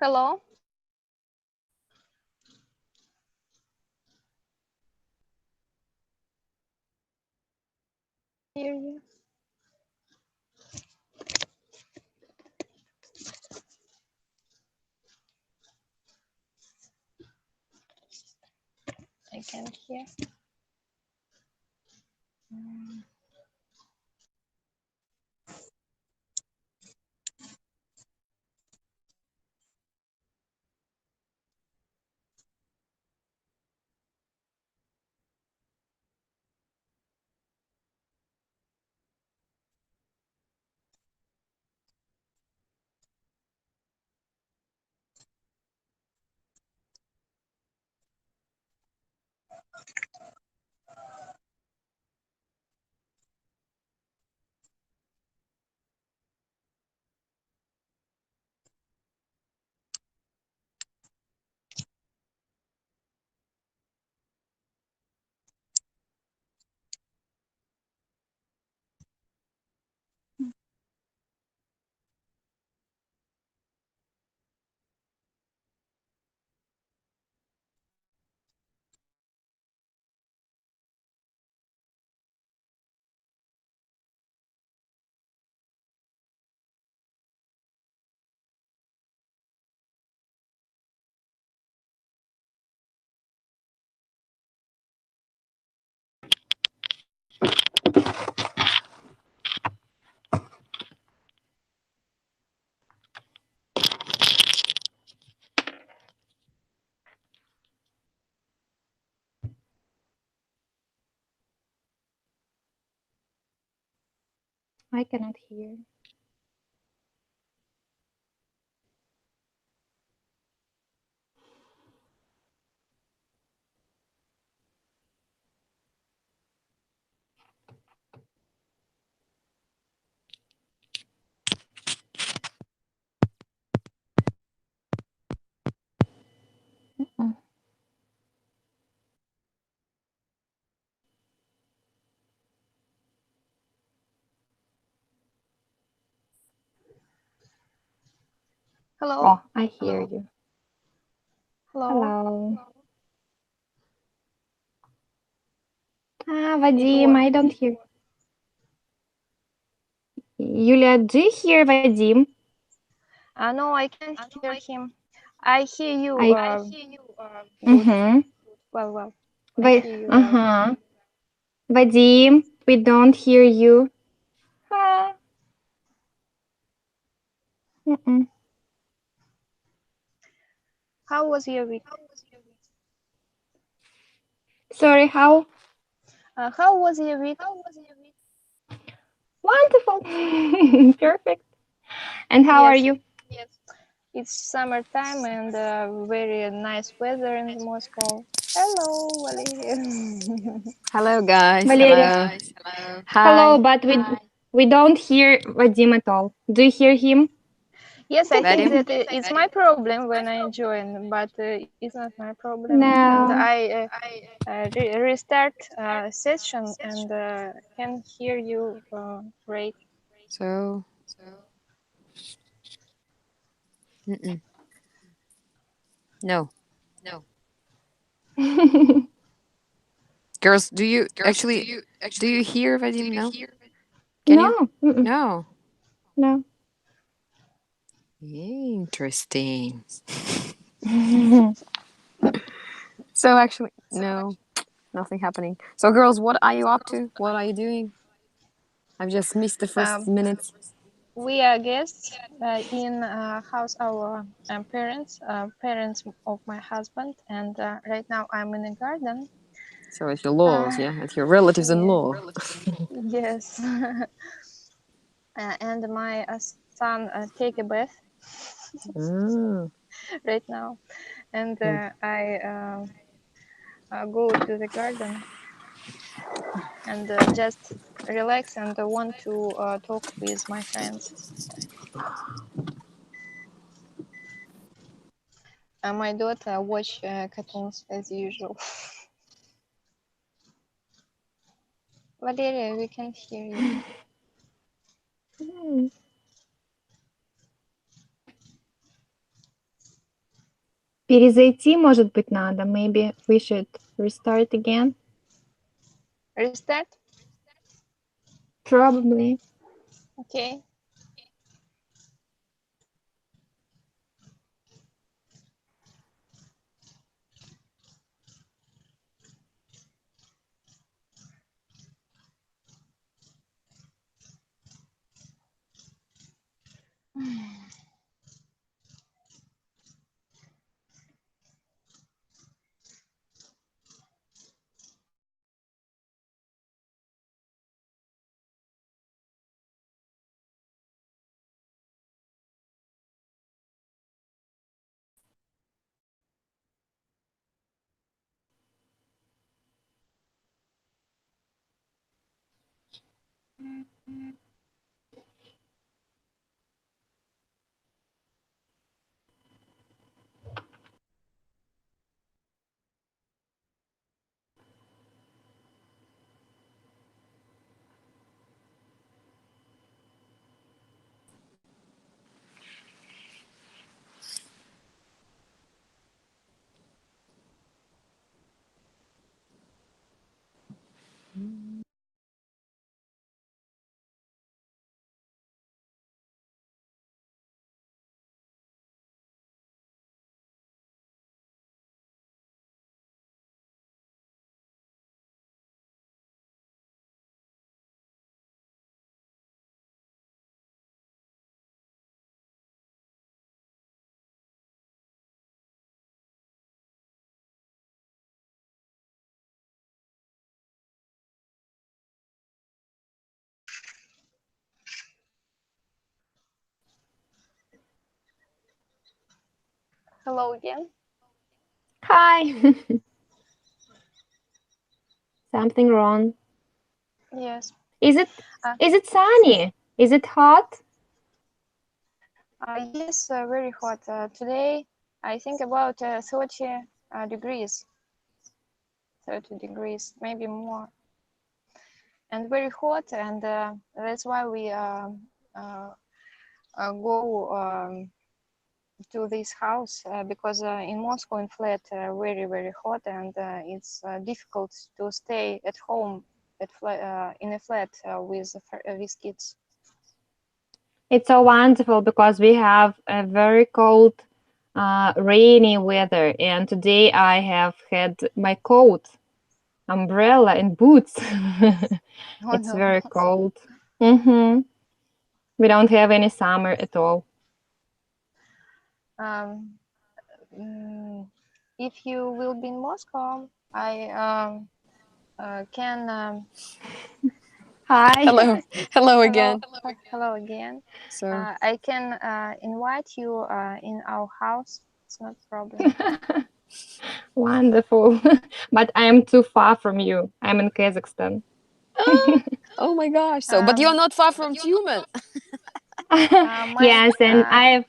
Hello? Hear you. I can't hear. I cannot hear. Mm. Hello? Oh, I hear you. Hello? Hello. Ah, It Vadim, I don't hear. Yulia, do you hear Vadim? No, I can't hear him. I hear you I. good. Mm-hmm. Well, I But, hear you well. uh-huh. Vadim, we don't hear you. Ah. Mm-mm. How was your week? Sorry, how? How was your week? Wonderful. Perfect. And how are Yes, you? it's summertime and very nice weather in Moscow. Hello, Valeria. Hello, guys. Valeria. Hello. Hello, Hi. but we don't hear Vadim at all. Do you hear him? Yes, I think Vadim? that it's my problem when I join, but it's not my problem. And No. I restart session and can hear you great. So, mm-mm. No. Girls, do you hear Vadim? No? Can you? No. Mm-mm. No. No. Interesting. So, actually, no, nothing happening. So, girls, what are you up to? What are you doing? I've just missed the first Um, minutes. we are guests in house our parents of my husband, and right now I'm in the garden. So, it's your laws, Uh, yeah? It's your relatives in yeah, law. yes. And my son take a bath Ah, right now, and and I go to the garden and just relax and want to talk with my friends. My daughter watch cartoons as usual. Valeria, we can hear you. Mm. Перезайти, может быть, надо. Maybe we should restart again. Restart. Probably. Okay. Hello again. Hi. Something wrong. Yes. Is it Uh, is it sunny? Is it hot? yes, very hot. Today, I think about 30 degrees, 30 degrees, maybe more, and very hot. And that's why we go to this house because in Moscow in flat very very hot, and it's difficult to stay at home in a flat with kids. It's so wonderful because we have a very cold, rainy weather, and today I have had my coat, umbrella, and boots. Oh It's no. very cold. We don't have any summer at all. um, if you will be in Moscow, I can Hi. Hello, hello hello again. hello again. So I can invite you in our house. It's not a problem. Wonderful. But I am too far from you. I'm in Kazakhstan. oh my gosh. So, but you're Um, not far from Human. my Yes, and I've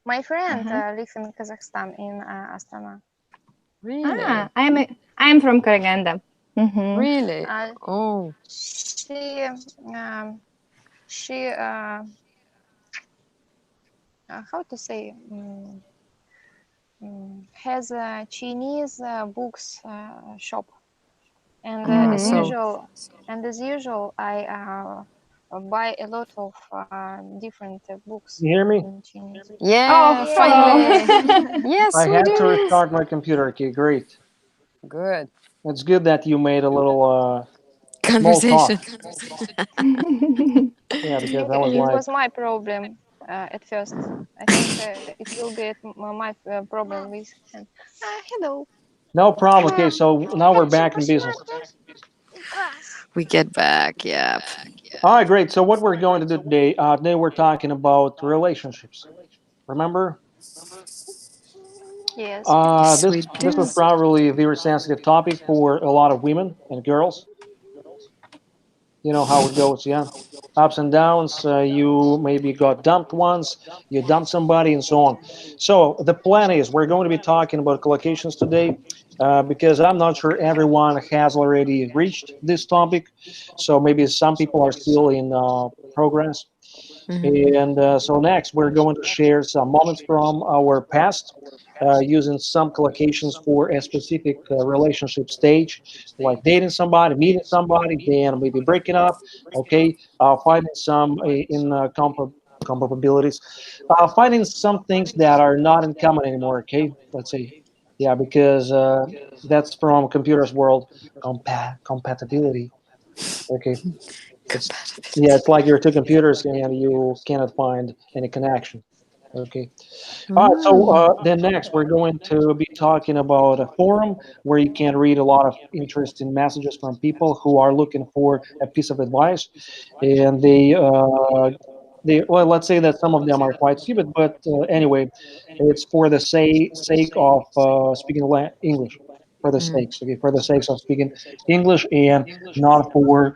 my friend uh-huh. lives in Kazakhstan in Astana. Really? I'm from Karaganda. Really? Uh, Oh. she she how to say has a Chinese books shop, and Ah, as so usual, I buy a lot of different books You hear me? in Chinese. yeah, Oh, Yes. finally. hello. Yes, I we had to do. restart my computer. Okay, great. Good. It's good that you made a little small Conversation. talk. Yeah, I because think I was it like, was my problem at first. I think it will be my problem with him. Hello. no problem. Okay, so now we're back in business. We get back. Yep. All right, great. So what we're going to do today? Today we're talking about relationships. Remember, Yes. Yes, this we this was do. probably a very sensitive topic for a lot of women and girls. You know how it goes, yeah. Ups and downs. You maybe got dumped once, you dumped somebody, and so on. So the plan is we're going to be talking about collocations today because I'm not sure everyone has already reached this topic. So maybe some people are still in progress. Mhm. And so next, we're going to share some moments from our past, using some collocations for a specific relationship stage, like dating somebody, meeting somebody, then maybe breaking up, okay, finding some compatibilities, finding some things that are not in common anymore, okay, let's say. Yeah, because that's from computers world, compatibility. Okay, it's yeah, it's Compatibility. like you're two computers and you cannot find any connection. Okay. All right. So Mm. then next, we're going to be talking about a forum where you can read a lot of interesting messages from people who are looking for a piece of advice, and they well, let's say that some of them are quite stupid, but anyway, it's for the sake of speaking English, for the Mm. sakes, okay, for the sakes of speaking English, and not for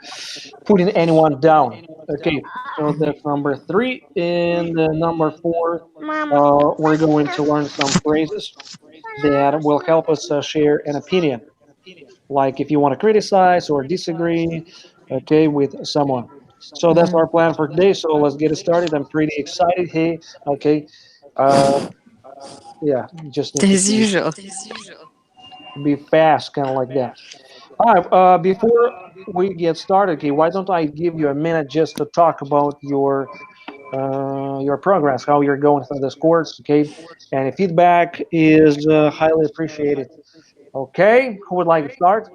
putting anyone down. Okay, so that's number three. And number four, we're going to learn some phrases that will help us share an opinion. Like if you want to criticize or disagree, okay, with someone. So that's Mhm. our plan for today. So let's get it started. I'm pretty excited. Hey, okay. Uh, yeah, you just need As usual. to be fast, kind of like that. All right, before we get started, okay, why don't I give you a minute just to talk about your progress, how you're going through this course, okay? And feedback is highly appreciated. Okay, who would like to start?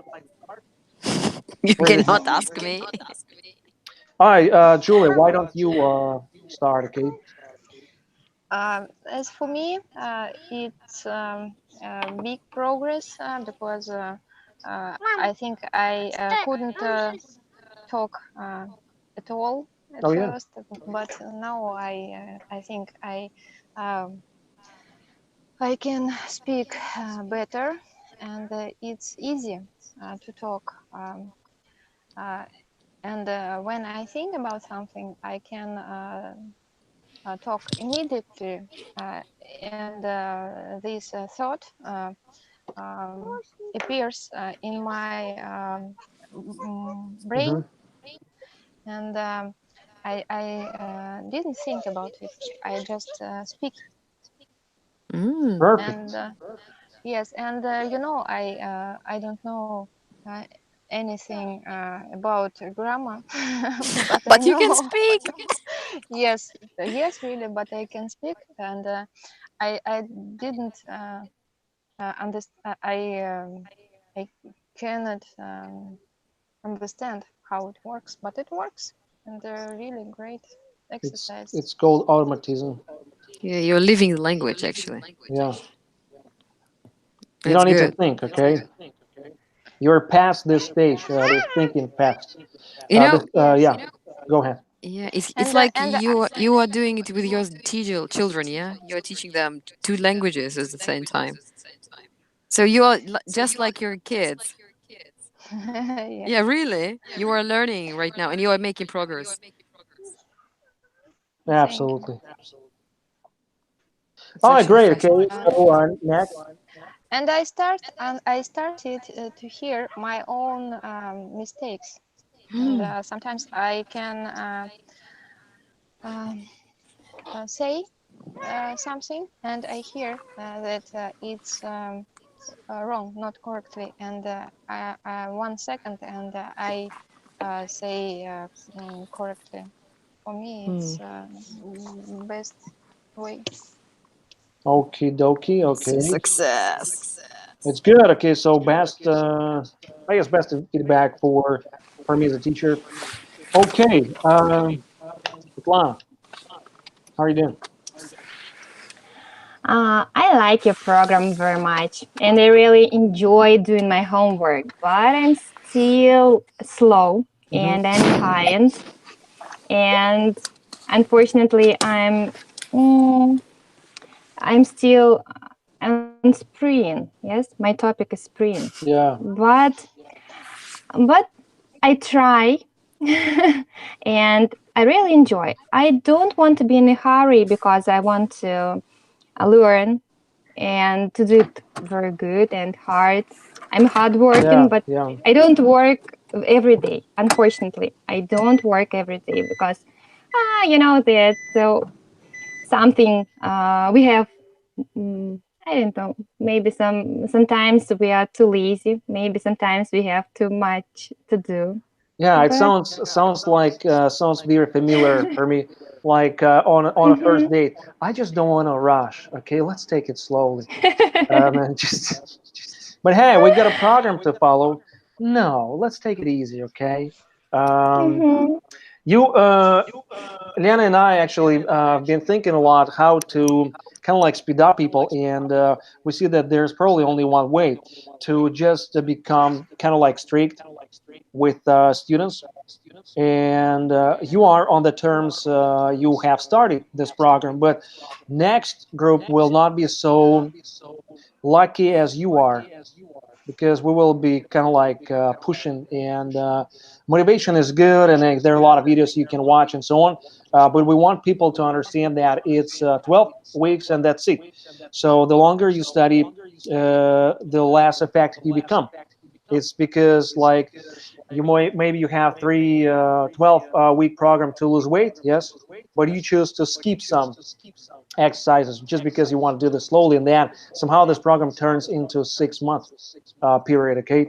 You Where's it? cannot ask me. All right, Julia, why don't you start, okay? As for me, it's big progress because I think I couldn't talk at all at Oh yeah, first, but now I think um, I can speak better, and it's easy to talk. Uh, and when I think about something, I can talk immediately, uh, and this thought appears in my brain, hmm, and I didn't think about it. I just speak, Mm. and perfect. yes, and I don't know uh, anything about grammar, but I But you can know speak. yes, really, but I can speak, and I didn't understand. I cannot understand how it works, but it works, and really great exercise. It's called automatism. Yeah, you're living the language actually. Yeah, you That's don't need to good. think, okay? You're past this stage, this thinking past. You know, This, Yes, yeah, go ahead. yeah, it's and like and you are doing it with your children, yeah? You're teaching them two languages at the same time. So you are just like your kids. yes, Yeah, really. You are learning right now and you are making progress. thank you. Absolutely. It's All right, actually great. Okay, fascinating. so next. And I started to hear my own mistakes, and sometimes I can um, say something, and I hear that it's wrong, not correctly, and 1 second, and I say correctly. For me, Hmm. it's best way. Okie dokie. It's a Okay, success. it's good. Okay, so best, I guess best feedback for me as a teacher. Okay, Svetlana, how are you doing? I like your program very much, and I really enjoy doing my homework, but I'm still slow Mm-hmm. and I'm behind. And unfortunately, mm, I'm still on screen. Yes, my topic is screen, Yeah, but I try, and I really enjoy. I don't want to be in a hurry because I want to learn and to do it very good and hard. I'm hardworking, yeah, but yeah. I don't work every day. Unfortunately, I don't work every day because You know that. So something we have. I don't know. Maybe sometimes we are too lazy. Maybe sometimes we have too much to do. Yeah, it But sounds like sounds very familiar for me. Like on a first Mhm. date, I just don't want to rush. Okay, let's take it slowly. And just, but hey, we got a program to follow. No, let's take it easy. Okay. Um, Mhm. you, Liana and I actually been thinking a lot how to kind of like speed up people, and we see that there's probably only one way to just become kind of like strict with students, and you are on the terms you have started this program, but next group will not be so lucky as you are, because we will be kind of like pushing, and motivation is good, and there are a lot of videos you can watch and so on, but we want people to understand that it's 12 weeks and that's it. So the longer you study, the less effective you become. It's because like you might, maybe you have 12 week program to lose weight, yes, but you choose to skip some exercises just because you want to do this slowly, and then somehow this program turns into a 6 month period. Okay,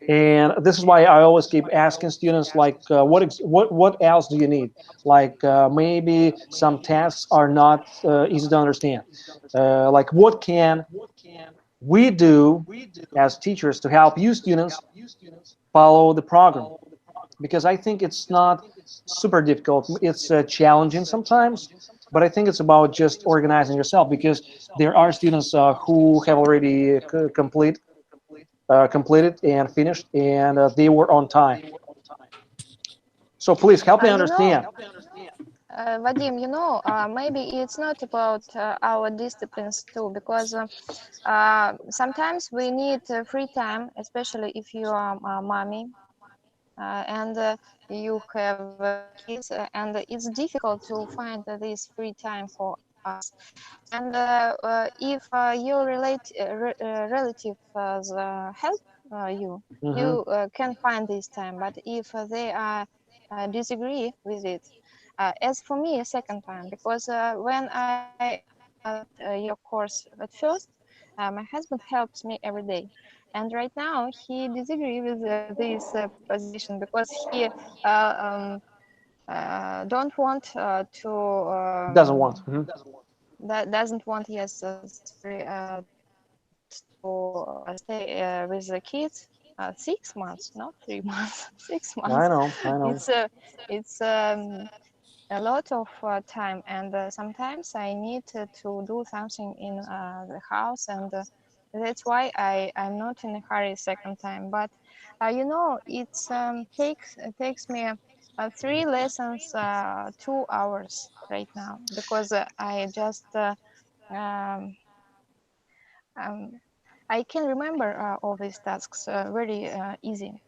and this is why I always keep asking students like, what else do you need? Like maybe some tasks are not easy to understand. Like what can we do as teachers to help you students follow the program? Because I think it's not super difficult. It's challenging sometimes, but I think it's about just organizing yourself, because there are students who have already completed and finished, and they were on time. So please help me You know, understand. Vadim, maybe it's not about our disciplines too, because sometimes we need free time, especially if you are a mommy and you have kids, and it's difficult to find this free time for us. And if your relatives help you, Hmm. you can find this time. But if they are disagree with it, as for me, a second time, because when I start your course at first, my husband helps me every day, and right now he disagree with this position, because he don't want to Doesn't want. Hmm. that doesn't want, yes, sorry, to stay with the kids 6 months, not 3 months, 6 months. I know, I know. It's a lot of time, and sometimes I need to do something in the house, and that's why I'm not in a hurry second time. But it's takes me three lessons 2 hours right now, because I just um, um, I can remember all these tasks very easy,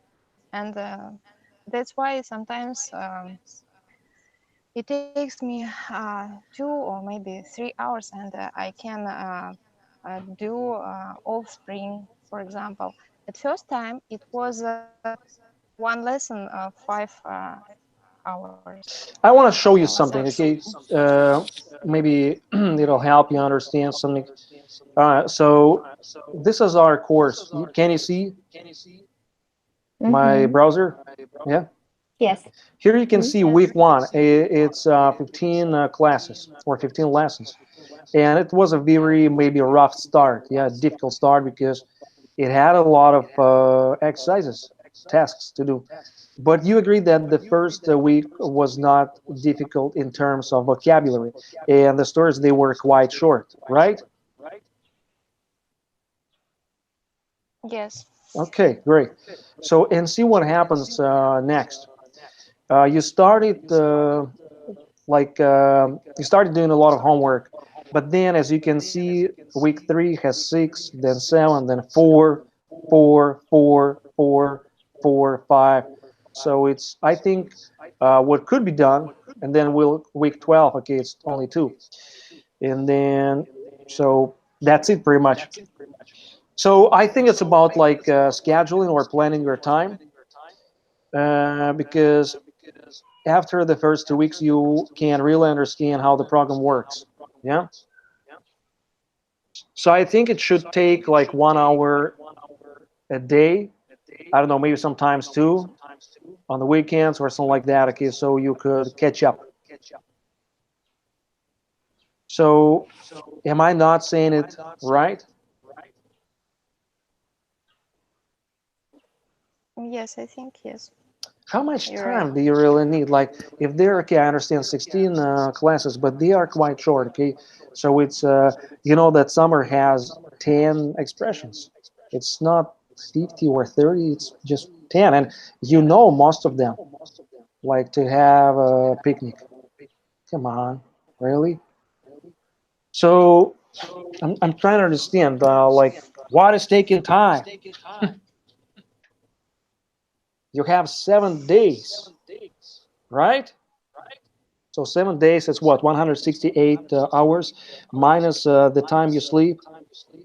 and that's why sometimes it takes me 2 or maybe 3 hours, and I can do all spring, for example. At first time, it was one lesson 5 hours. I want to show you So something, okay? Maybe it'll help you understand something. So this is our course. Can you see my Mhm. browser? Yeah. Yes. Here you can Mhm. see week one. It's 15 classes or 15 lessons, and it was a very maybe a rough start. Yeah, difficult start, because it had a lot of exercises, tasks to do. But you agree that the first week was not difficult in terms of vocabulary, and the stories they were quite short, right? yes, Okay, great. So and see what happens next. You started you started doing a lot of homework, but then as you can see, week three has six, then seven, then four, four, four, four, four, five. So it's, I think, what could be done, and then week 12, okay, it's only two, and then so that's it pretty much. So I think it's about like scheduling or planning your time, because after the first 2 weeks, you can really understand how the program works. Yeah. So I think it should take like 1 hour a day. I don't know, maybe sometimes two on the weekends or something like that. Okay, so you could catch up. So am I not saying it right? Yes, I think yes. How much You're right. time do you really need? Like, if they're okay, I understand 16 classes, but they are quite short. Okay, so it's you know that summer has 10 expressions. It's not 50 or 30. It's just 10, and you know most of them. Like to have a picnic. Come on, really? So I'm trying to understand. Like, what is taking time? You have 7 days, right? So 7 days, it's what, 168 hours minus the time you sleep.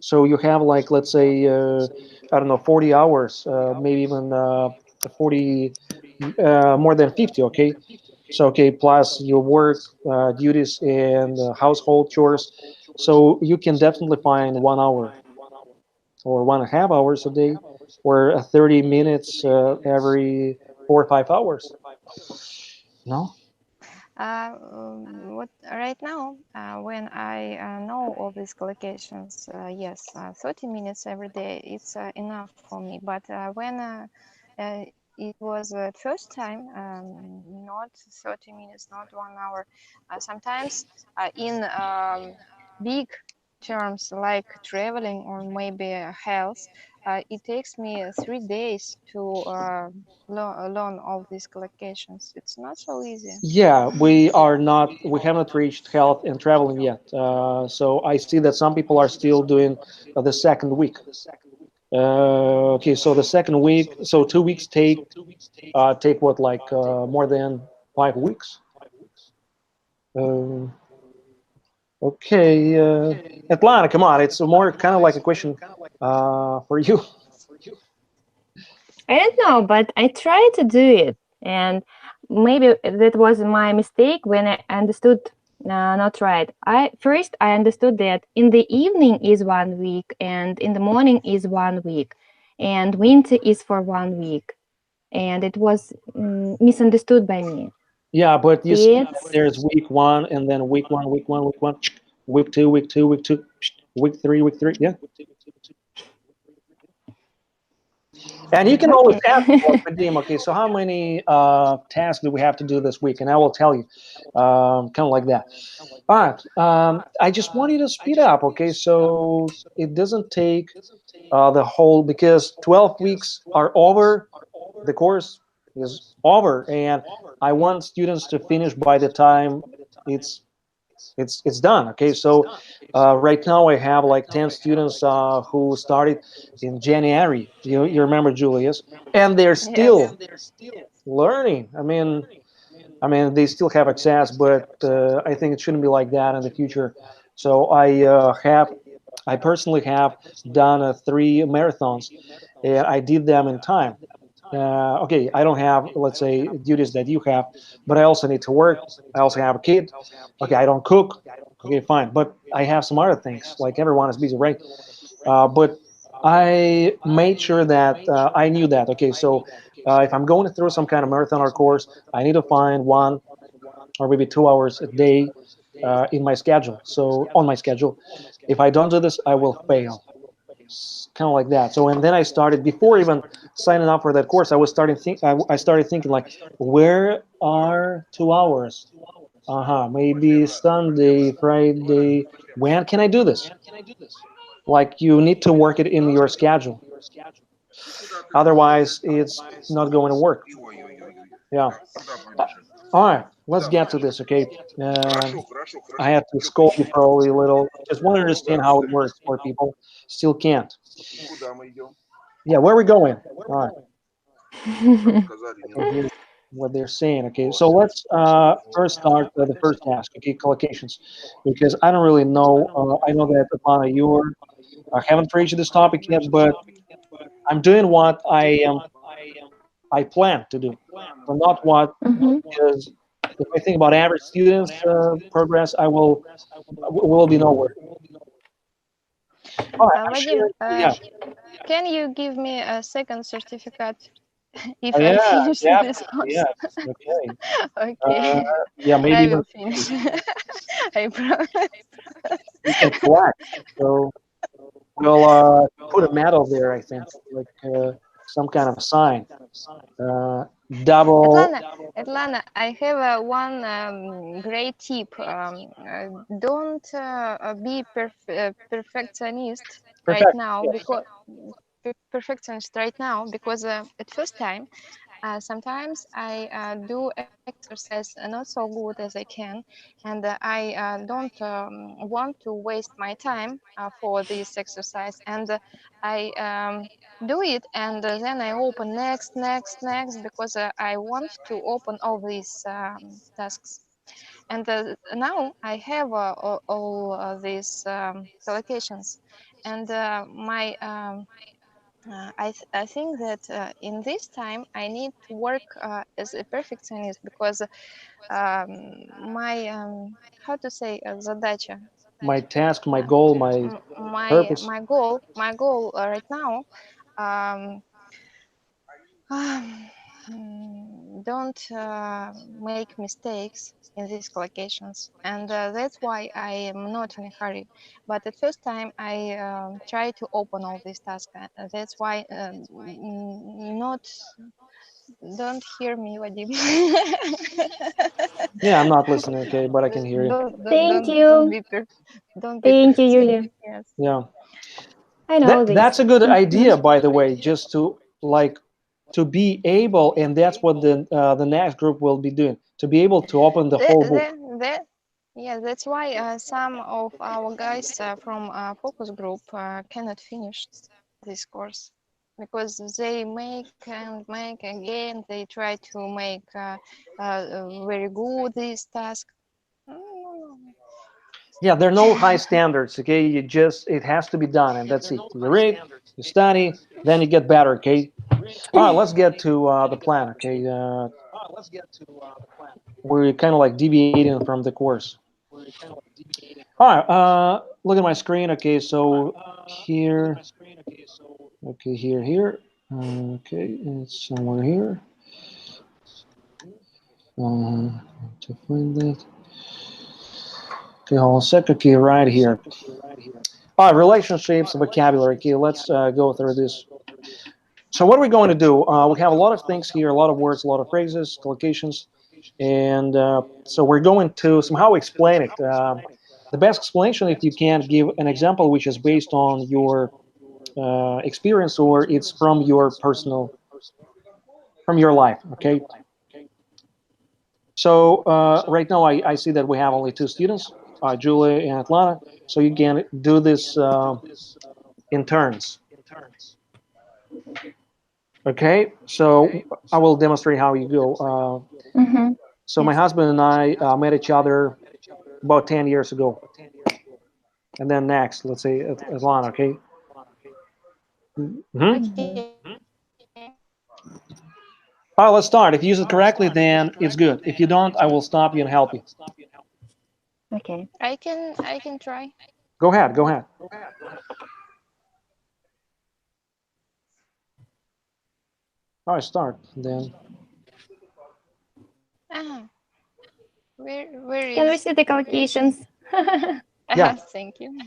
So you have like, let's say, I don't know, 40 hours, maybe even 40, more than 50, okay? So, okay, plus your work duties and household chores. So you can definitely find 1 hour or 1.5 hours a day or 30 minutes every 4 or 5 hours. No? What right now, when I know all these collocations, yes, 30 minutes every day it's enough for me. But when it was first time, not 30 minutes, not 1 hour. Sometimes in big terms like traveling or maybe health, it takes me 3 days to learn all these collocations. It's not so easy. Yeah, we have not reached health and traveling yet. So I see that some people are still doing the second week. Okay, so the second week, so 2 weeks take what, like more than 5 weeks. Uh, okay, Atlanta, come on, it's more kind of like a question for you. I don't know, but I tried to do it, and maybe that was my mistake when I understood not right. I understood that in the evening is 1 week, and in the morning is 1 week, and winter is for 1 week, and it was misunderstood by me. Yeah, but you see, It's there's week one, and then week one, week one, week one, week two, week two, week two, week three, week three. Yeah. And you can always okay. ask like Vadim, okay, so how many tasks do we have to do this week? And I will tell you, kind of like that. All right. I just want you to speed up, okay? So it doesn't take the whole, because 12 weeks are over, the course is over, and I want students to finish by the time it's it's done. Okay, so right now I have like 10 students who started in January. You remember Julius, and they're Yes. still learning. I mean they still have access, but I think it shouldn't be like that in the future. So I personally have done 3 marathons, and I did them in time. Okay, I don't have, let's say, duties that you have, but I also need to work. I also have a kid. Okay, I don't cook. Okay, fine, but I have some other things. Like everyone is busy, right? But I made sure that I knew that. Okay, so if I'm going through some kind of marathon or course, I need to find 1 or maybe 2 hours a day in my schedule. So on my schedule, if I don't do this, I will fail, kind of like that. So and then I started, before even signing up for that course, I started thinking like, where are 2 hours? Maybe Sunday, Friday. When can I do this? Like, you need to work it in your schedule. Otherwise, it's not going to work. Yeah. Uh, All right, let's get to this, okay? I have to scold you probably a little. Just want to understand how it works for people. Still can't. Yeah, where are we going? All right, I can hear what they're saying. Okay, so let's first start with the first task. Okay, collocations, because I don't really know. I know that Alana, you haven't reached this topic yet, but I'm doing what I am I plan to do, but not what Mm-hmm. is. If I think about average students' progress, I will be nowhere. Oh, actually, Vadim, yeah, can you give me a second certificate if oh, I yeah, finish yeah, this course? yes, okay, Okay, yeah, maybe I even will finish. I promise. you can collect. So we'll put a medal there. I think, like some kind of a sign. Uh, double. Atlanta, Atlanta, I have one great tip. Don't be perfectionist right Perfect. now Yes. because at first time sometimes I do exercise not so good as I can, and I don't want to waste my time for this exercise, and I do it, and then I open next, because I want to open all these tasks. And now I have all these collocations, and my I think that in this time I need to work as a perfectionist because my how to say задача, My task, my goal, my purpose. my goal right now, um, don't make mistakes in these collocations, and that's why I am not in a hurry. But at first time I try to open all these tasks. That's why not don't hear me, Vadim. Yeah, I'm not listening, okay, but I can hear you. Thank Don't you. be don't be Thank you, perfectionist. Julia. Yes. Yeah, I know that's this. a good Mhm. idea, by the way, just to like to be able, and that's what the next group will be doing, to be able to open the That, whole book. that, yeah, that's why some of our guys from focus group cannot finish this course because they make and make again. They try to make very good this task. No. Yeah, there are no high standards, okay? You just it has to be done, and that's it. You read, you study, then you get better, okay? All right, let's get to the plan, okay? We're kind of like deviating from the course. All right, look at my screen. Okay, so here, okay, here. Okay, it's somewhere here. To find that. Okay, hold on a sec. Okay, right here. All right, relationships, vocabulary. Okay, let's go through this. So what are we going to do? We have a lot of things here, a lot of words, a lot of phrases, collocations, and so we're going to somehow explain it. The best explanation, if you can give an example which is based on your experience or it's from your personal, from your life. Okay. So right now I see that we have only two students, Julie and Atlanta. So you can do this in turns. Okay. So I will demonstrate how you go. Mm-hmm. So my Yes. husband and I met each other about 10 years ago. And then next, let's say Atlanta. Okay. Mm-hmm. Mm-hmm. Okay. All right, let's start. If you use it correctly, then it's good. If you don't, I will stop you and help you. Okay. I can try. Go ahead. Go ahead. All right, start. Then, Ah, where Can we is see the collocations? yeah, thank you.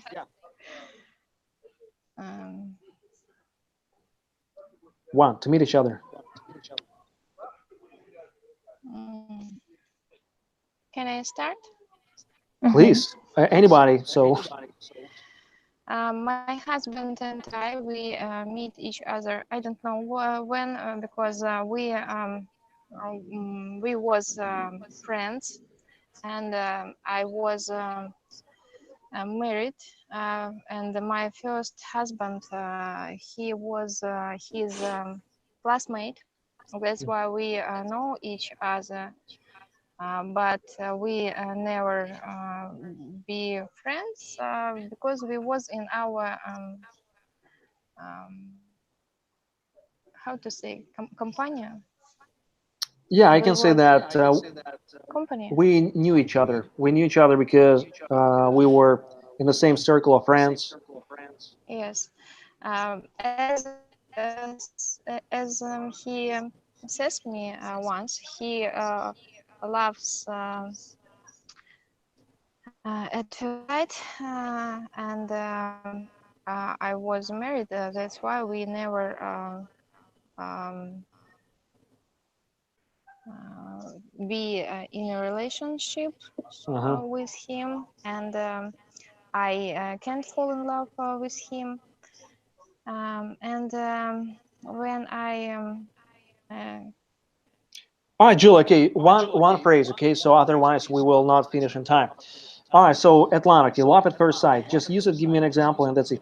Um, one, to meet each other. mm, can I start? Mm-hmm. Please, anybody. So, My husband and I, we meet each other. I don't know when, because we was friends, and I was married, and my first husband, he was his classmate. That's why we know each other, but we never be friends because we was in our um, how to say compania. Yeah, I We can say was that company. we knew each other. We knew each other because we were in the same circle of friends. Yes. As he says me once, he loves at first sight, and I was married. That's why we never um, be in a relationship Uh-huh. with him, and I can't fall in love with him. And when I uh, All right, Julie. Okay, one phrase. Okay, so otherwise we will not finish in time. All right, so Atlanta, okay, love at first sight. Just use it. Give me an example, and that's it.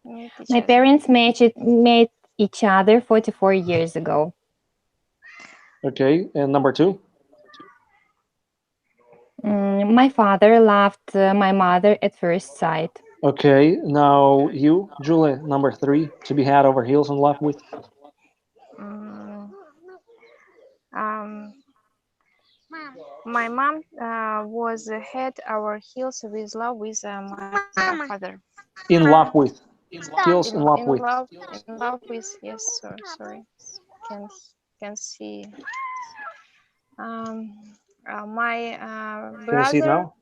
meet each My other. parents met each other 44 years ago. Okay, and number two. My father loved my mother at first sight. Okay, now you, Julie, number three, to be head over heels in love with. Mm, um, my mom was head our heels with love with my father. In love with. Heels in love In with. love with, yes, sorry, can can see. Um, my Can you see it brother. now?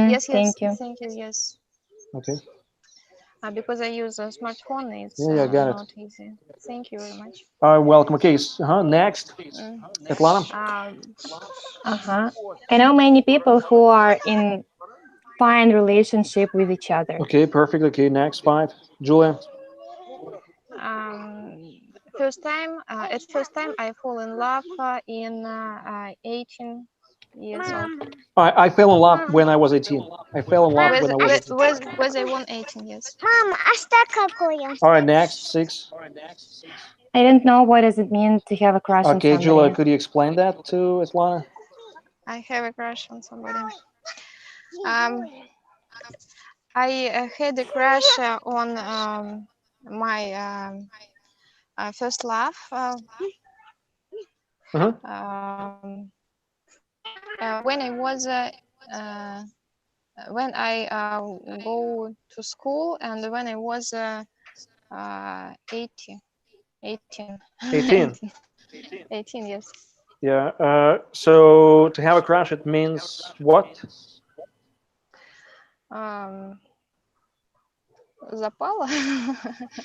Yes, Thank you. thank you. Yes, Okay. because I use a smartphone, it's Yeah, got it. not easy. Thank you very much. All right, welcome. Okay, next, Mm. Atlanta. Uh-huh. I know many people who are in fine relationship with each other. Okay, perfect. Okay, next, five, Julia. First time I fall in love in 18 years old. I fell in love when I was 18. I fell in love when I was 18. Was I won 18 years? All right, next, six. I don't know what does it mean to have a crush on Okay, Julia, somebody. could you explain that to Atlanta? I have a crush on somebody. Um, I had a crush on my first love Uh-huh. when I was uh, when I go to school and when I was 18, 18, 18. 18, yes. Yeah. So to have a crush, it means what? Um, Запала.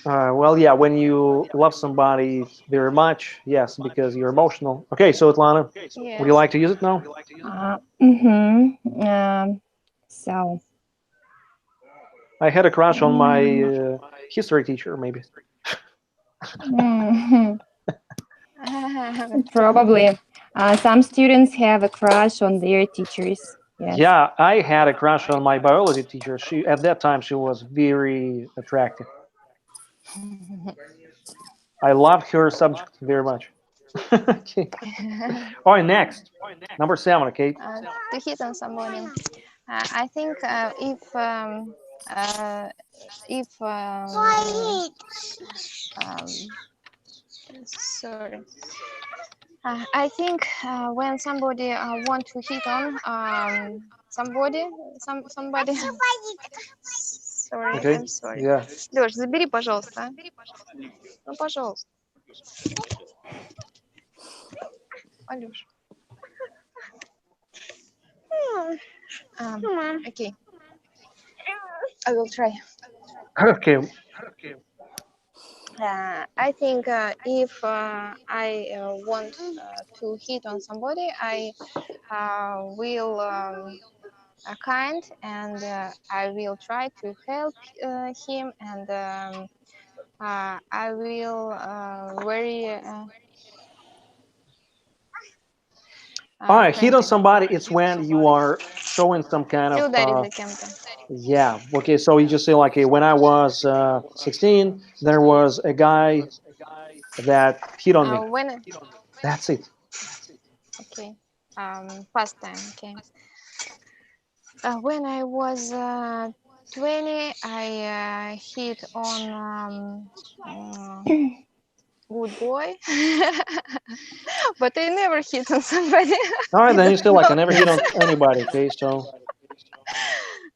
Well, yeah, when you love somebody very much, yes, because you're emotional. Okay, so Atlanta, would you Yes. like to use it now? So, I had a crush on my mm, history teacher, maybe. mhm. Probably. Some students have a crush on their teachers. Yes. Yeah, I had a crush on my biology teacher. She at that time she was very attractive. I loved her subject very much. Okay. All right, next, number seven. Okay. To hit on somebody. I think if sorry. I think when somebody want to hit on somebody. Sorry, Okay. I'm sorry. Yeah. Лёш, забери, пожалуйста. Ну, пожалуйста. Алёш. Okay, I will try. Okay. I think if I want to hit on somebody, I will kind and I will try to help him and I will very All right, hit on friendly. somebody. It's when you are showing some kind Ты of ударить за кем-то. yeah. Okay, so you just say like, hey, when I was 16, there was a guy that hit on me. When That's it. okay, past time. Okay. When I was 20, I hit on good boy, but I never hit on somebody. All right, then you still like I never hit Yes. on anybody. Okay, so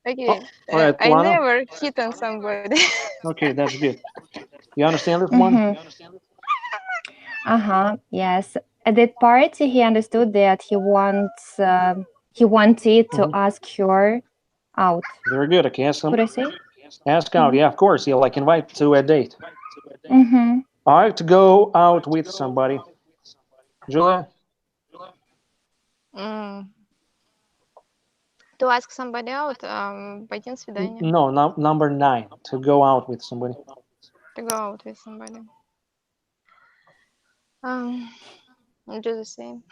Okay, all right, I Lana. never hit on somebody. Okay, that's good. You understand this one? Mm-hmm. Uh-huh. Yes. At that party, he understood that he wanted to Mhm. ask her out. Very good. Okay, Could I say? ask out. Mm-hmm. Yeah, of course. Yeah, like invite to a date. Mm-hmm. All right, to go out with somebody. Julia? Mm, to ask somebody out, пойти на свидание, No, number 9. To go out with somebody. to go out with somebody. Um, do the same.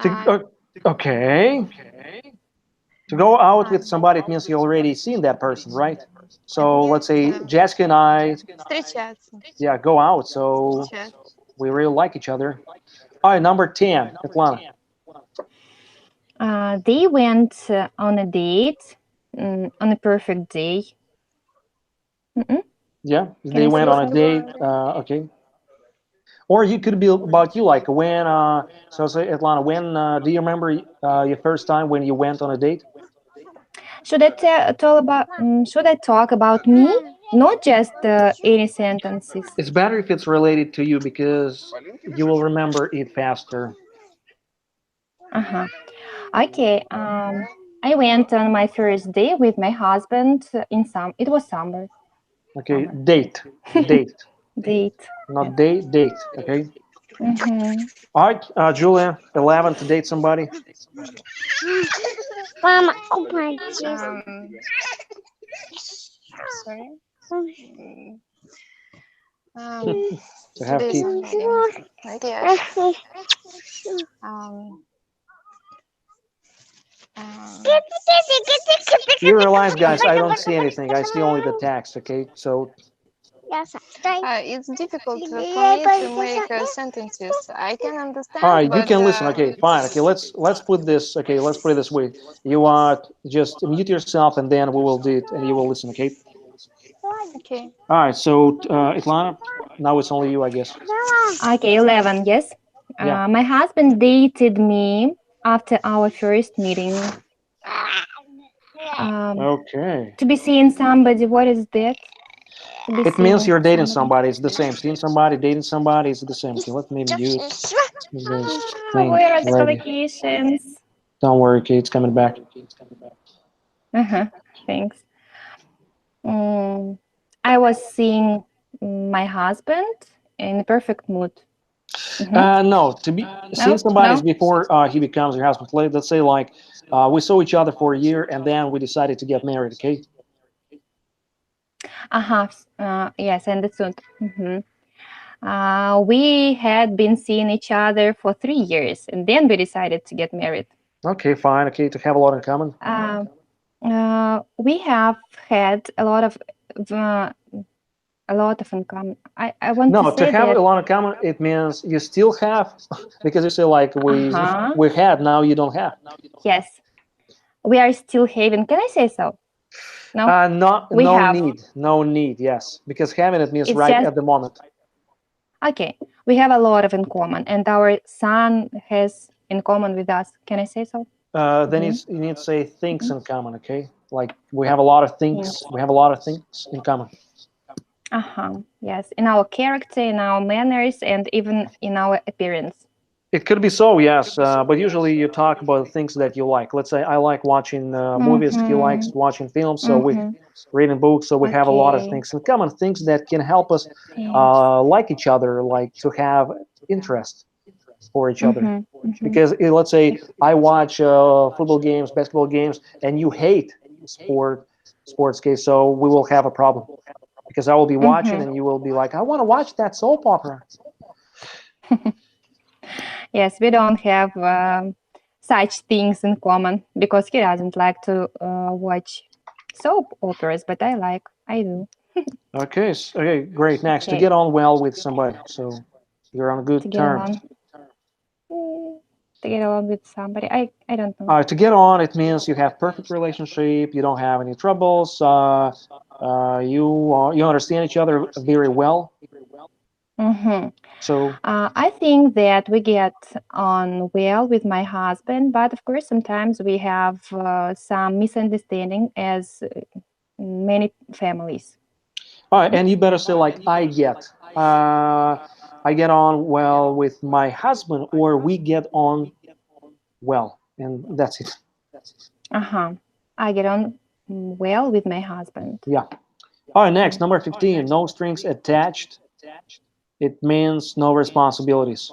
To, uh, okay. To go out with somebody, it means you already seen that person, right? So let's say Jessica and I, встречаться, yeah, go out. So встречаться. we really like each other. All right, number 10, Atlanta. They went on a date on a perfect day. Mm-mm. Yeah, Can they I went say on a so? date. Okay. Or you could be about you, like when, so say Atlanta, when, do you remember your first time when you went on a date? Should I talk about me? Not just any sentences. It's better if it's related to you because you will remember it faster. Uh-huh. Okay. I went on my first day with my husband it was summer. Okay, date, date, Date. not date, date. Okay. Mm-hmm. All right, Julia, 11 to date somebody. Mama, open this. Sorry. To have Today's kids. somebody. Yes. Um, um, You realize, guys, I don't see anything. I see only the text. Okay, so it's difficult for me to make sentences. I can all understand, right, you but can listen. Okay, fine. Okay, let's put this. Okay, let's put it this way. You just mute yourself, and then we will do it, and you will listen. Okay. okay. All right. So, Itlana, now it's only you, I guess. Okay, 11, yes. Yeah. My husband dated me after our first meeting. Okay. To be seeing somebody, what is that? To be It means seeing you're dating somebody. somebody. It's the same. Seeing somebody, dating somebody is the same. Okay, let me mute this thing Where are the already. collocations? Don't worry, okay, it's coming back. Uh-huh, thanks. I was seeing my husband in a perfect mood. No, seeing somebody is No? before he becomes your husband. Let's say like we saw each other for a year and then we decided to get married. Okay. Uh-huh. Yes, understood. We had been seeing each other for 3 years, and then we decided to get married. Okay, fine. Okay, to have a lot in common. We have had a lot of in common. I want to No, to say have that. a lot in common, it means you still have, because you say like Uh-huh. we had, now you don't have. Yes, we are still having. Can I say so? No, we No have. need, no need. Yes, because having it means It's right just at the moment. okay. We have a lot of in common, and our son has in common with us. Can I say so? Then you need to say things in common. Okay, like we have a lot of things. We have a lot of things in common. Uh-huh. Yes, in our character, in our manners, and even in our appearance. It could be so, yes, but usually you talk about things that you like. Let's say I like watching movies, he likes watching films, so we reading books, so we have a lot of Okay. things in common, things that can help us Thanks. like each other, like to have interest for each other. Mm-hmm. Because let's say I watch football games, basketball games, and you hate sports games, so we will have a problem because I will be watching and you will be like, I want to watch that soap opera. Yes, we don't have such things in common because he doesn't like to watch soap operas, but I do. Okay, okay, great. Next, to Okay. get on well with somebody, so you're on good To get terms. along. To get along with somebody, I don't know. To get on, it means you have perfect relationship. You don't have any troubles. You understand each other very well. Mm-hmm. So, I think that we get on well with my husband, but of course, sometimes we have some misunderstanding, as many families. all right, and you better say like I get on well with my husband, or we get on well, and that's it. Uh-huh. I get on well with my husband. Yeah. All right, next, number 15, no strings attached. It means no responsibilities.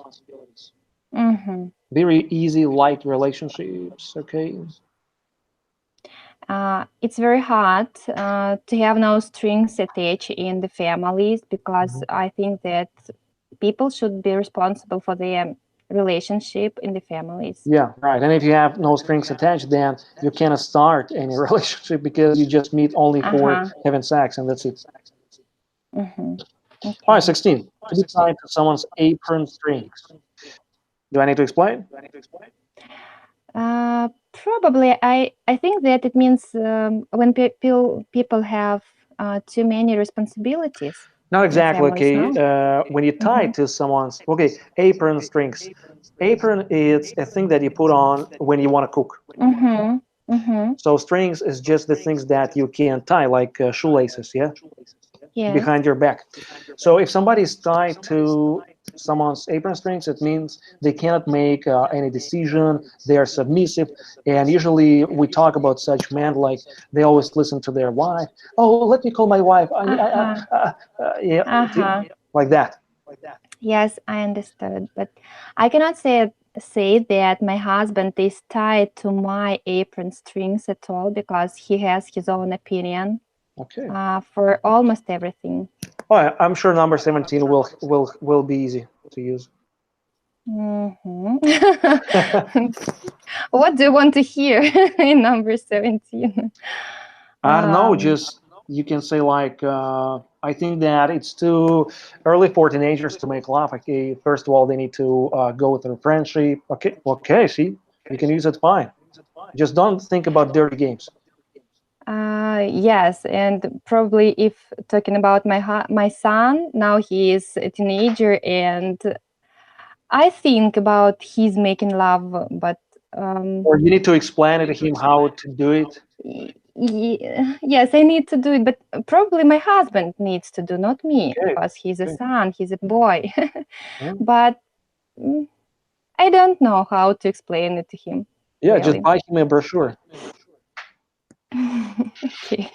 Mm-hmm. Very easy, light relationships, okay? It's very hard to have no strings attached in the families, because Mhm. I think that people should be responsible for their relationship in the families. Yeah, right. And if you have no strings attached, then you cannot start any relationship because you just meet only for Uh-huh. having sex, and that's it. Mm-hmm. All right, Okay. 16, to be tied to someone's apron strings. Do I need to explain? Probably, I think that it means when people have too many responsibilities Not in exactly, families. okay. No. When you tie Mm-hmm. to someone's, okay, apron strings. Apron is a thing that you put on when you want to cook. Mm-hmm. Mm-hmm. So strings is just the things that you can tie, like shoelaces, yeah, Yes. behind your back. So if somebody is tied to someone's apron strings, it means they cannot make any decision. They are submissive, and usually we talk about such men like they always listen to their wife. Oh, let me call my wife. Uh-huh. Yeah, Uh-huh. like that. Yes, I understood, but I cannot say that my husband is tied to my apron strings at all, because he has his own opinion Okay. for almost everything. Oh, I'm sure number 17 will be easy to use. Hmm. What do you want to hear in number 17? I don't know, Um, just you can say like I think that it's too early for teenagers to make love. Okay, first of all, they need to go through friendship. Okay, okay, see, you can use it fine. Just don't think about dirty games. yes, and probably if talking about my son, now he is a teenager, and I think about he's making love, but Or you need to explain it to him how to do it. yes, I need to do it, but probably my husband needs to do, not me, Okay, because he's a okay. son, he's a boy. Yeah, But mm, I don't know how to explain it to him, yeah, just really. buy him a brochure. Okay.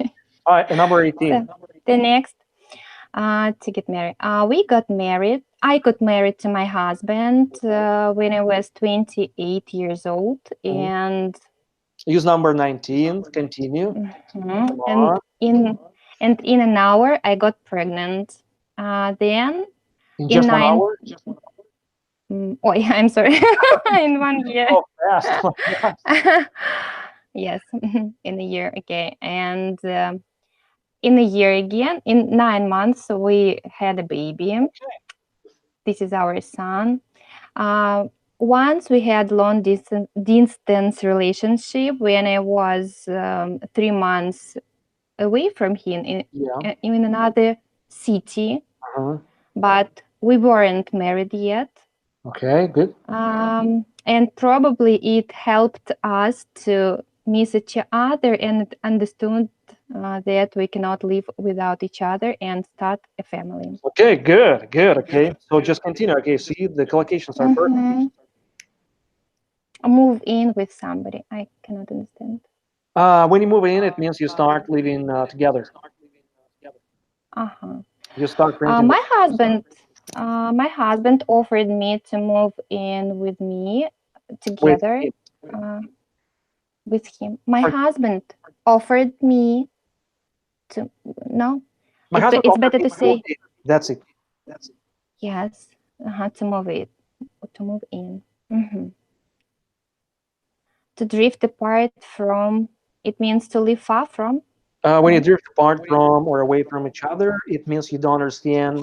All right, and number 18. So the next, to get married. We got married. I got married to my husband when I was 28 years old, Mhm. and Use number 19. Continue. Come mhm, on. and in an hour I got pregnant. Then In in just one nine, hour? oh yeah, I'm sorry, in 1 year. So fast. Oh my God. Yes, in a year. Okay, and in a year again, in 9 months, we had a baby. This is our son. Uh, Once we had long distance relationship when I was 3 months away from him Yeah. in another city, Uh-huh. but we weren't married yet. Okay, good. And probably it helped us to miss each other and understood that we cannot live without each other and start a family. Okay, good, good. Okay, so just continue. Okay, see, the collocations are perfect. Mhm. Move in with somebody. I cannot understand. When you move in, it means you start living together. Uh-huh. You start Uh, renting the my husband, my husband offered me to move in with me with together him. uh, with him. My Or- husband offered me to no. My husband It's offered better me to to move say in. That's it. yes. To move it, to move in. Mhm. To drift apart from. It means to live far from. When you No. drift apart from or away from each other, it means you don't understand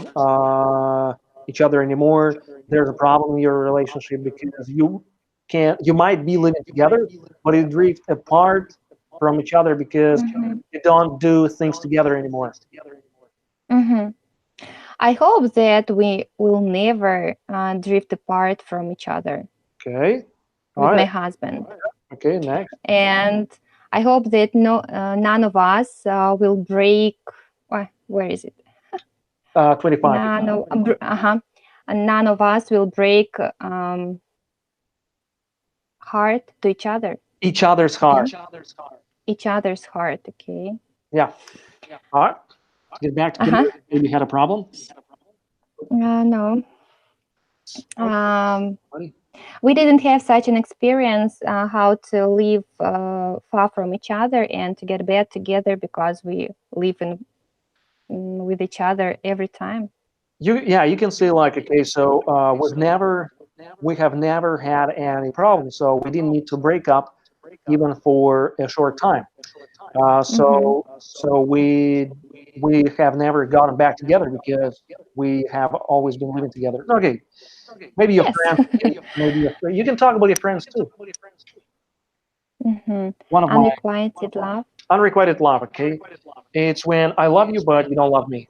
each other anymore. There's a problem in your relationship because you might be living together, but you drift apart from each other because Mhm. you don't do things together anymore. Mhm. I hope that we will never drift apart from each other Okay. All with my right. husband. Okay. Next. And I hope that none of us will break. Where is it? 25. None of us will break heart to each other. Each other's heart. Each other's heart. Okay. Yeah. All right. Get back together. Maybe had a problem. No. Buddy. We didn't have such an experience how to live far from each other and to get back together because we live with each other every time. You can say like, okay, so we have never had any problems, so we didn't need to break up even for a short time. So we have never gotten back together because we have always been living together. Okay, maybe your Yes. friends, you can talk about your friends too. One of my Unrequited love. unrequited love. Okay, it's when I love you but you don't love me.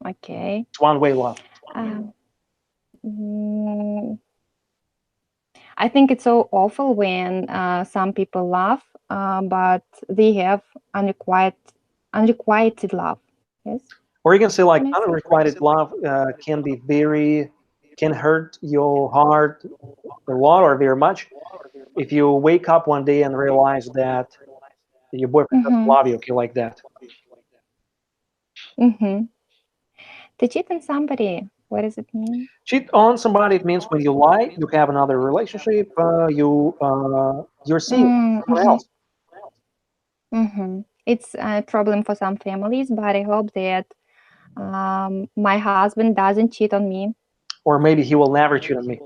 Okay. It's one-way love. I think it's so awful when some people love, but they have unrequited love. Yes. Or you can say like Can I say? unrequited love can hurt your heart a lot or very much if you wake up one day and realize that your boyfriend doesn't love you, okay, like that. To cheat on somebody, what does it mean? Cheat on somebody, it means when you lie, you have another relationship, you're seeing someone else. It's a problem for some families, but I hope that my husband doesn't cheat on me. Or maybe he will never cheat on me.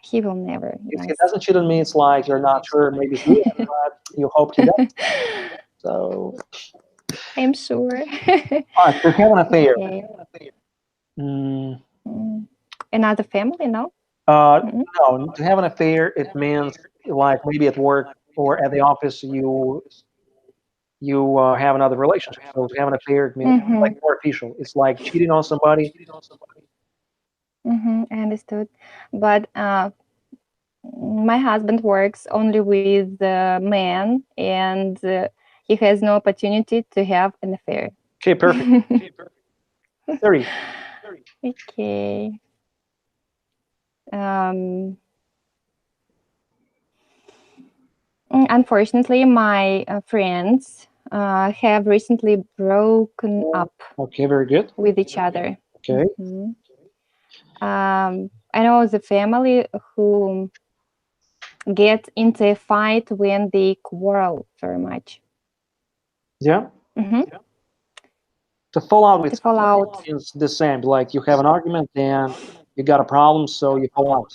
He will never. If he Yes. doesn't cheat on me, it's like you're not sure. Maybe he will, but you hope he does. So, I'm sure. to have an affair. Okay. Mm, Another family, no? no, to have an affair, it means like maybe at work or at the office you have another relationship. So to have an affair, it means like more official. It's like cheating on somebody. I understood. But my husband works only with men, and he has no opportunity to have an affair. Okay, perfect. 30. Okay. Unfortunately, my friends have recently broken up Okay, very good. with each other. Okay. I know the family who get into a fight when they quarrel very much. Yeah. To fall out with To fall out. is the same. Like you have an argument and you got a problem, so you fall out.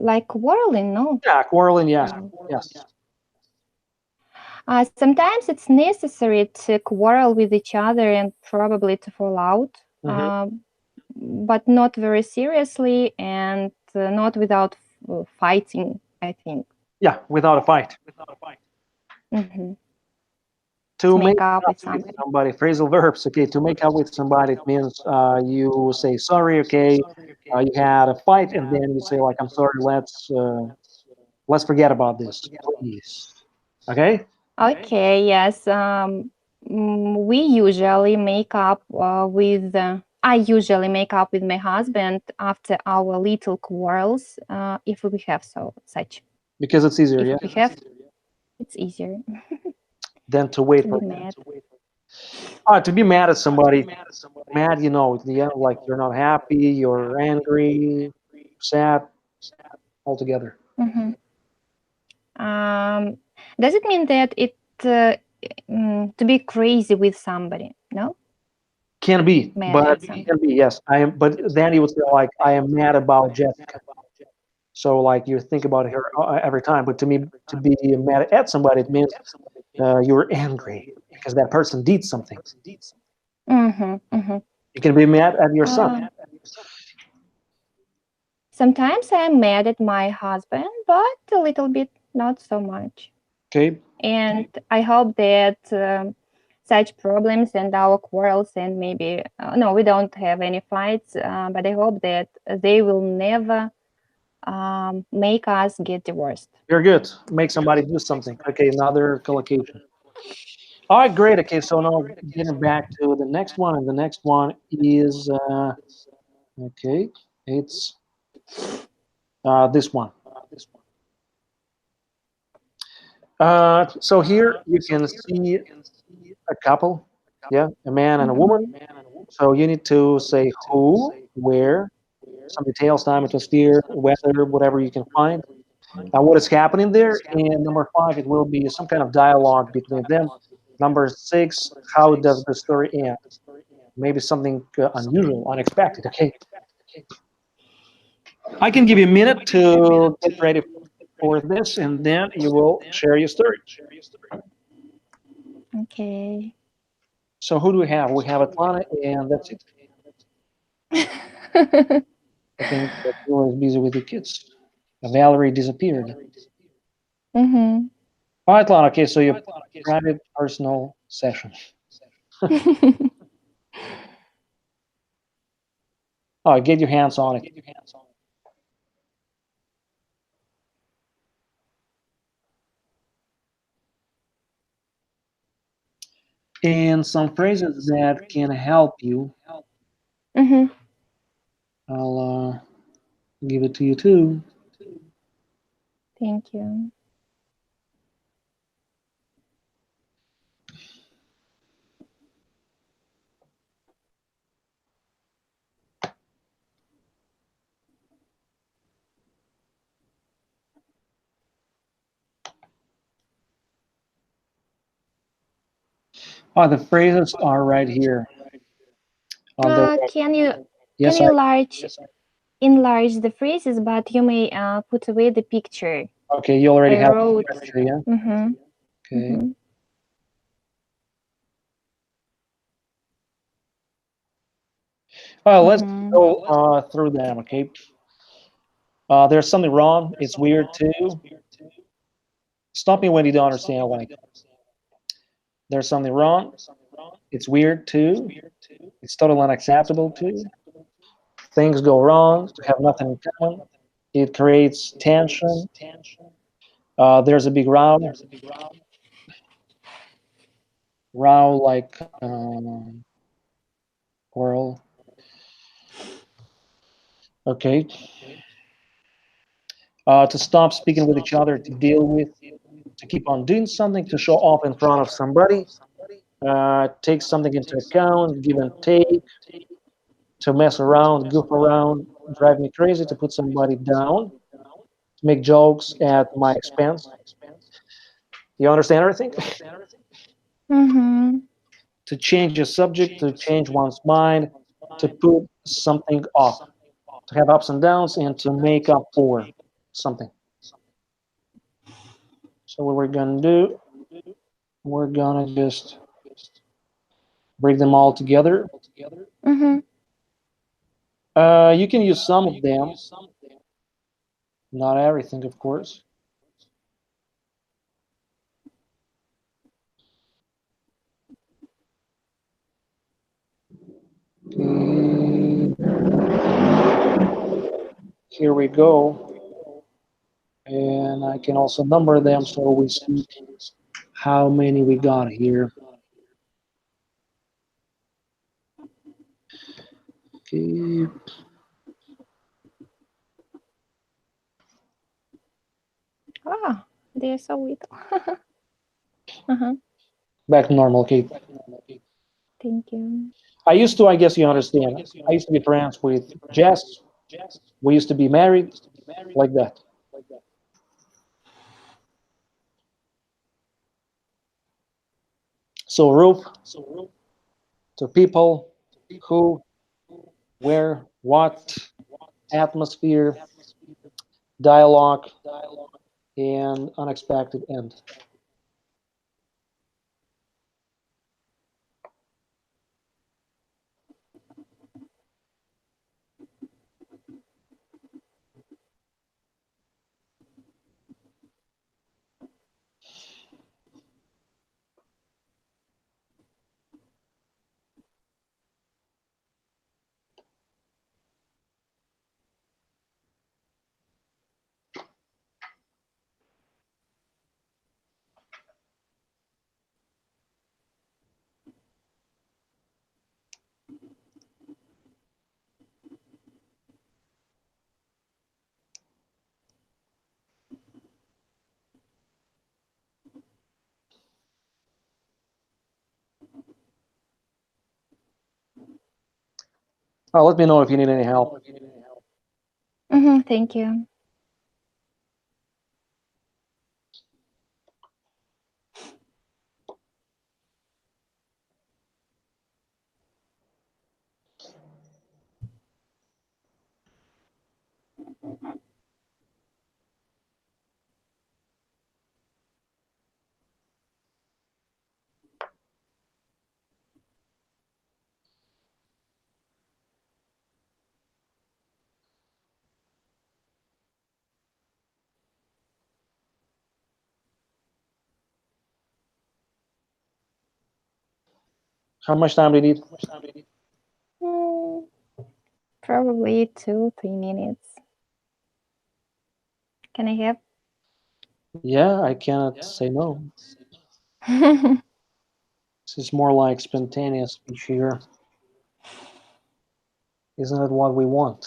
Like quarreling, no? Yeah, quarreling, yes. Yes. Sometimes it's necessary to quarrel with each other and probably to fall out, but not very seriously and not without fighting, I think. Yeah, without a fight. To make up with somebody, phrasal verbs, okay, to make up with somebody, it means you say sorry, okay, you had a fight, and then you say like, I'm sorry, let's forget about this, please. Okay? Okay, yes. We usually make up with, I usually make up with my husband after our little quarrels, if we have such. Because it's easier, yeah? We have, it's easier. Than to wait for mad. To be mad at somebody, mad, you know, at the end, like you're not happy, you're angry, sad, altogether. Does it mean that to be crazy with somebody? No. Can be, Mad but at it can be, yes. I am, but then you would say like, I am mad about Jessica. So like you think about her every time. But to me, to be mad at somebody, it means you're angry because that person did something. You can be mad at your son. Sometimes I'm mad at my husband, but a little bit, not so much. Okay. And I hope that such problems and our quarrels, and maybe no, we don't have any fights, but I hope that they will never make us get divorced. Very good. Make somebody do something. Okay, another collocation. All right, great. Okay, so now getting back to the next one, and the next one is okay, it's this one. So here you can see a couple, yeah, a man and a woman. So you need to say who, where, some details, time, atmosphere, weather, whatever you can find. What is happening there. And number 5, it will be some kind of dialogue between them. Number 6, how does the story end? Maybe something unusual, unexpected. Okay. I can give you a minute to get ready for this, and then you will share your story. Okay. So who do we have? We have Atlanta, and that's it. I think that you are busy with the kids. Valerie disappeared. Mm-hmm. All right, Atlanta. Okay, so your private personal session. All right, get your hands on it. And some phrases that can help you. Mm-hmm. I'll give it to you too. Thank you. Oh, the phrases are right here on the right. Can you Yes, I. enlarge the phrases, but you may put away the picture. Okay, you already I have wrote. the picture, yeah. Mm-hmm. Okay. Mm-hmm. Well, let's Mm-hmm. go through them. Okay. There's something wrong. It's weird too. Stop me when you don't understand why. There's something wrong. It's weird too. It's totally unacceptable too. Things go wrong. Have nothing in common. It creates tension. There's a big row. Row like quarrel. Okay. To stop speaking with each other, to deal with, to keep on doing something, to show off in front of somebody, take something into account, give and take, to mess around, goof around, drive me crazy, to put somebody down, to make jokes at my expense. You understand everything? Mm-hmm. To change a subject, to change one's mind, to put something off, to have ups and downs, and to make up for something. So what we're gonna do, we're gonna just bring them all together. Mm-hmm. You can use some of them, not everything, of course. Okay. Here we go. And I can also number them so we see how many we got here. Okay. Ah, they're so little. Uh-huh. Back to normal. Okay. Thank you. I guess you understand. I used to be friends with Jess. We used to be married, like that. So roof, to people, who, where, what, atmosphere, dialogue, and unexpected end. Let me know if you need any help. Thank you. How much time do you need? Mm, Probably 2-3 minutes. Can I have? Yeah, I cannot say no. This is more like spontaneous speech here. Isn't it what we want?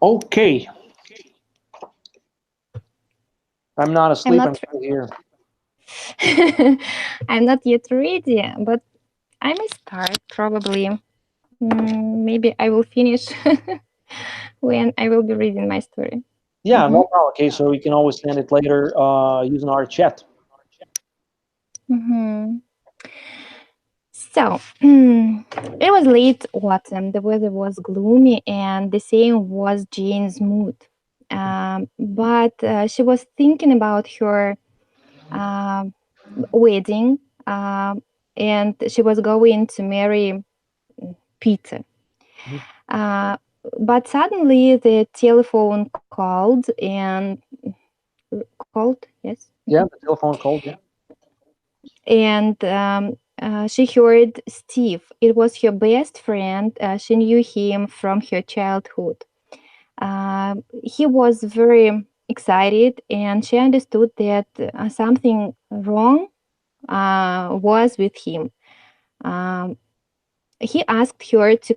Okay. I'm not asleep. I'm not still here. I'm not yet ready, but I may start probably. Maybe I will finish when I will be reading my story. Yeah, no problem. Okay, so we can always send it later using our chat. So, it was late autumn. The weather was gloomy, and the same was Jane's mood. But she was thinking about her um, wedding, and she was going to marry Peter. But suddenly the telephone called and called, yes. Yeah, the telephone called. Yeah. and she heard Steve. It was her best friend. She knew him from her childhood. He was very excited, and she understood that something wrong was with him. Um, he asked her to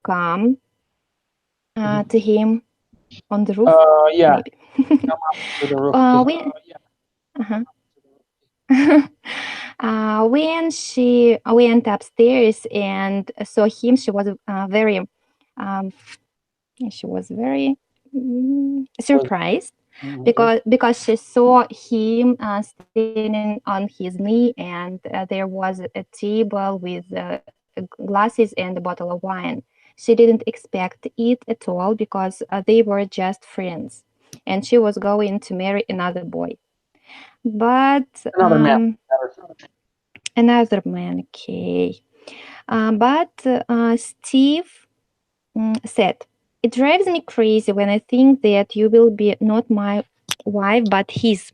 come to him on the roof, Yeah, maybe. to the roof. Okay. When, uh-huh. When she went upstairs and saw him, um, she was very surprised because she saw him standing on his knee, and there was a table with glasses and a bottle of wine. She didn't expect it at all because they were just friends, and she was going to marry another boy. But Another man. another man, okay. But Steve said, "It drives me crazy when I think that you will be not my wife, but his.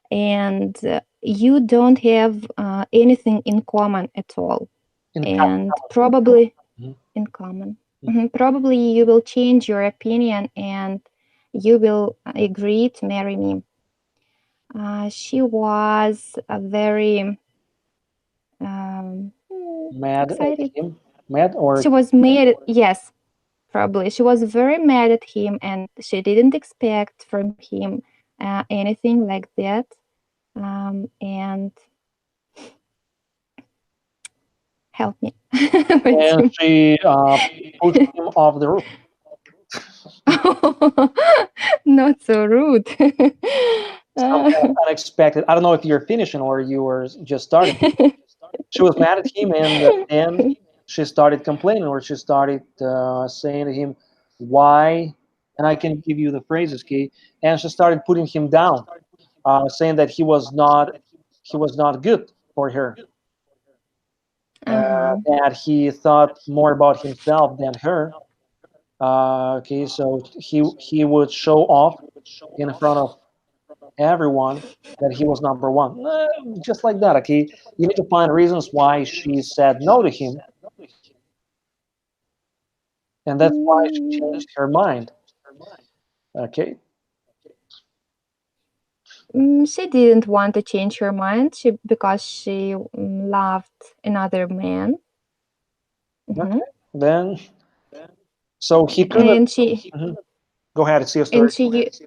And you don't have anything in common at all. And probably Mhm. in common. Probably you will change your opinion and you will agree to marry me." She was very Mad at excited. him? Mad or She was mad, yes, probably. She was very mad at him and she didn't expect from him anything like that. And help me. and she pushed him off the roof. Not so rude. Some kind of unexpected. I don't know if you're finishing or you were just starting. She was mad at him, and then she started complaining, or she started saying to him, "Why?" And I can give you the phrases, Key. And she started putting him down, saying that he was not good for her. That he thought more about himself than her. Okay, so he would show off in front of everyone that he was number one. Just like that, okay? You need to find reasons why she said no to him, and that's why she changed her mind. Okay, She didn't want to change her mind because she loved another man. okay. Then, so he couldn't. And she Mhm. Go ahead, it's your and story. she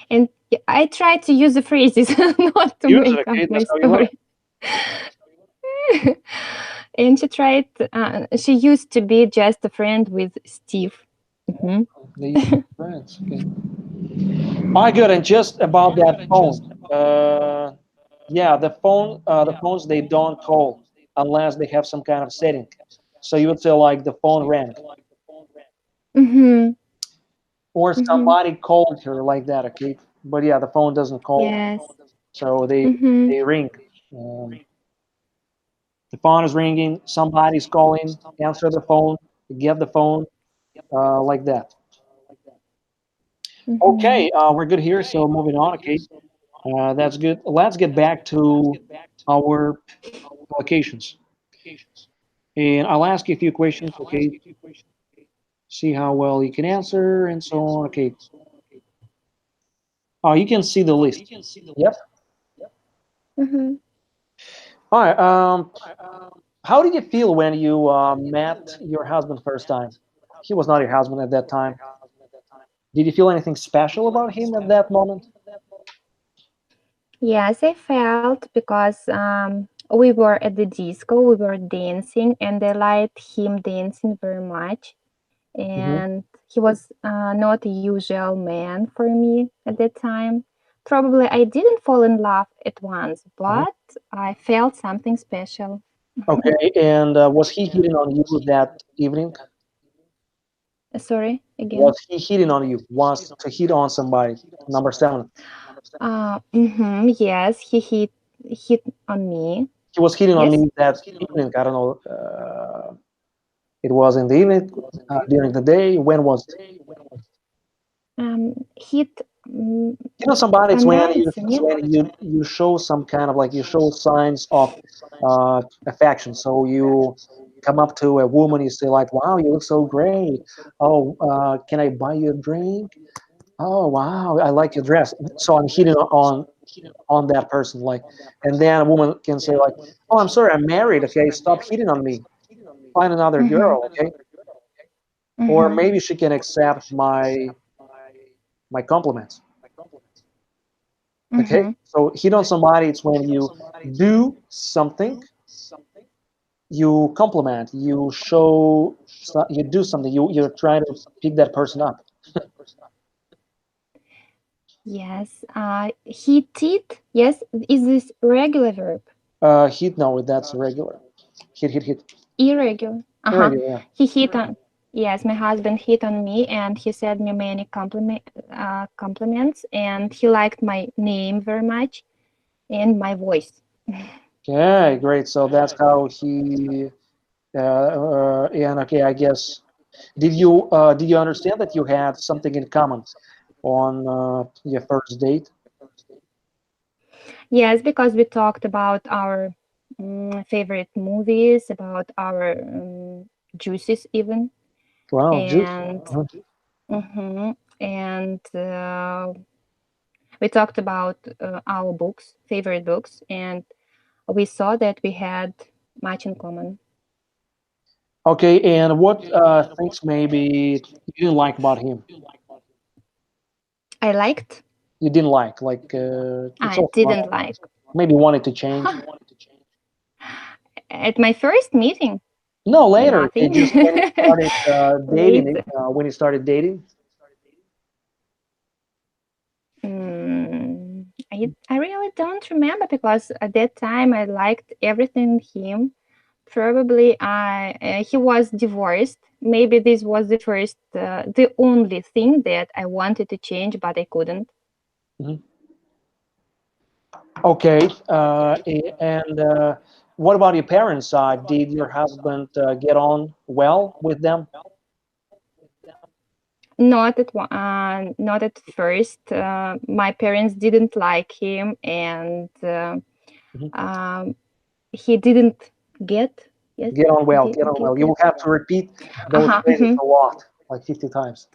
and I try to use the phrases, not to Use it, make up okay? my That's how you learn. story. And she used to be just a friend with Steve. Mhm. They use friends. Okay. All right, good. And just about that phone. Yeah, the phones they don't call unless they have some kind of setting. So you would say like the phone rang Mhm. or Mhm. somebody called her like that. Okay, but yeah, the phone doesn't call, Yes. so Mhm. they ring. Um, the phone is ringing. Somebody's calling. Answer the phone. Get the phone. Like that. Mhm. Okay, we're good here. So moving on. Okay, that's good. Let's get back to our applications, and I'll ask you a few questions. Okay, see how well you can answer and so on. Okay. Oh, you can see the list. Yep. Mhm. All right. How did you feel when you met your husband first time? He was not your husband at that time. Did you feel anything special about him at that moment? Yes, I felt because we were at the disco, we were dancing, and I liked him dancing very much. Hmm. And he was not a usual man for me at that time. Probably I didn't fall in love at once, Hmm. but I felt something special. Okay. And was he hitting on you that evening? Sorry, again. Was he hitting on you? Wants to hit on somebody? Number seven. Yes, he hit on me. He was hitting on Yes. me that evening. I don't know. It was in the evening, during the day. When was it? Hit mm, You know, somebody, a nice it's meal. when you show some kind of like you show signs of affection. So you come up to a woman, you say like, "Wow, you look so great. Oh, can I buy you a drink? Oh, wow, I like your dress." So I'm hitting on that person, like, and then a woman can say like, "Oh, I'm sorry, I'm married. Okay, stop hitting on me. Find another Mm-hmm. girl." Okay, or Mm-hmm. maybe she can accept my compliments. Okay, Mm-hmm. so hit on somebody, it's when you do something, you compliment, you show, you do something, you're trying to pick that person up. Yes. He did. Yes. Is this regular verb? Hit, no, that's regular. Hit. Irregular. Uh-huh. Irregular. He hit on. Yes, my husband hit on me, and he said me many compliments, and he liked my name very much and my voice. Okay, great. So that's how he. And okay, I guess did you understand that you had something in common on your first date? Yes, because we talked about our favorite movies, about our juices even, Wow, juice. and Uh-huh. mhm, and we talked about our books, favorite books, and we saw that we had much in common. Okay, and what things maybe you didn't like about him? I liked, You didn't like it's I also didn't normal. like. Maybe wanted to change. At my first meeting, No, later. It nothing. just when you started dating, Later. when you started dating. I really don't remember because at that time I liked everything in him. Probably he was divorced. Maybe this was the only thing that I wanted to change, but I couldn't. Mhm. Okay, and what about your parents' side? Did your husband get on well with them? Not at first. My parents didn't like him, and Mhm. um, he didn't get. Yes, Get on well. You get. will have to repeat those Uh-huh. phrases a lot, like 50 times.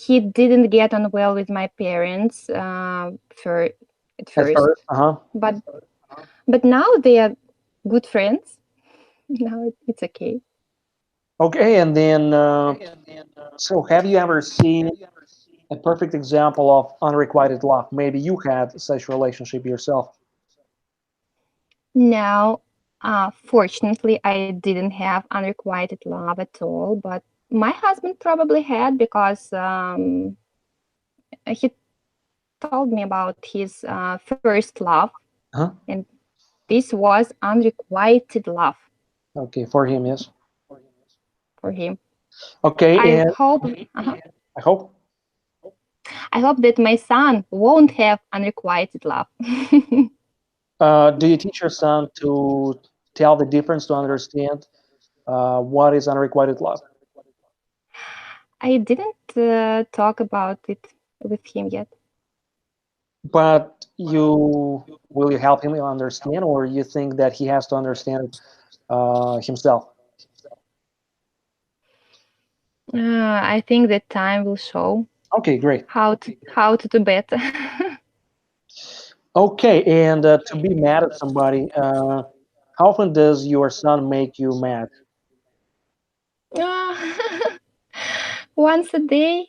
He didn't get on well with my parents for at At first, first, uh-huh. but now they are good friends. Now it's okay. Okay, and then so have you ever seen a perfect example of unrequited love? Maybe you had such relationship yourself. Now, fortunately, I didn't have unrequited love at all, but my husband probably had because he told me about his first love, Huh? and this was unrequited love Okay, for him, yes. for him. Okay, I and hope, uh-huh, I hope. I hope that my son won't have unrequited love. Do you teach your son to tell the difference to understand what is unrequited love? I didn't talk about it with him yet. But you will you help him understand, or you think that he has to understand himself? I think that time will show Okay, great. how to do better. Okay, and to be mad at somebody, how often does your son make you mad? Once a day,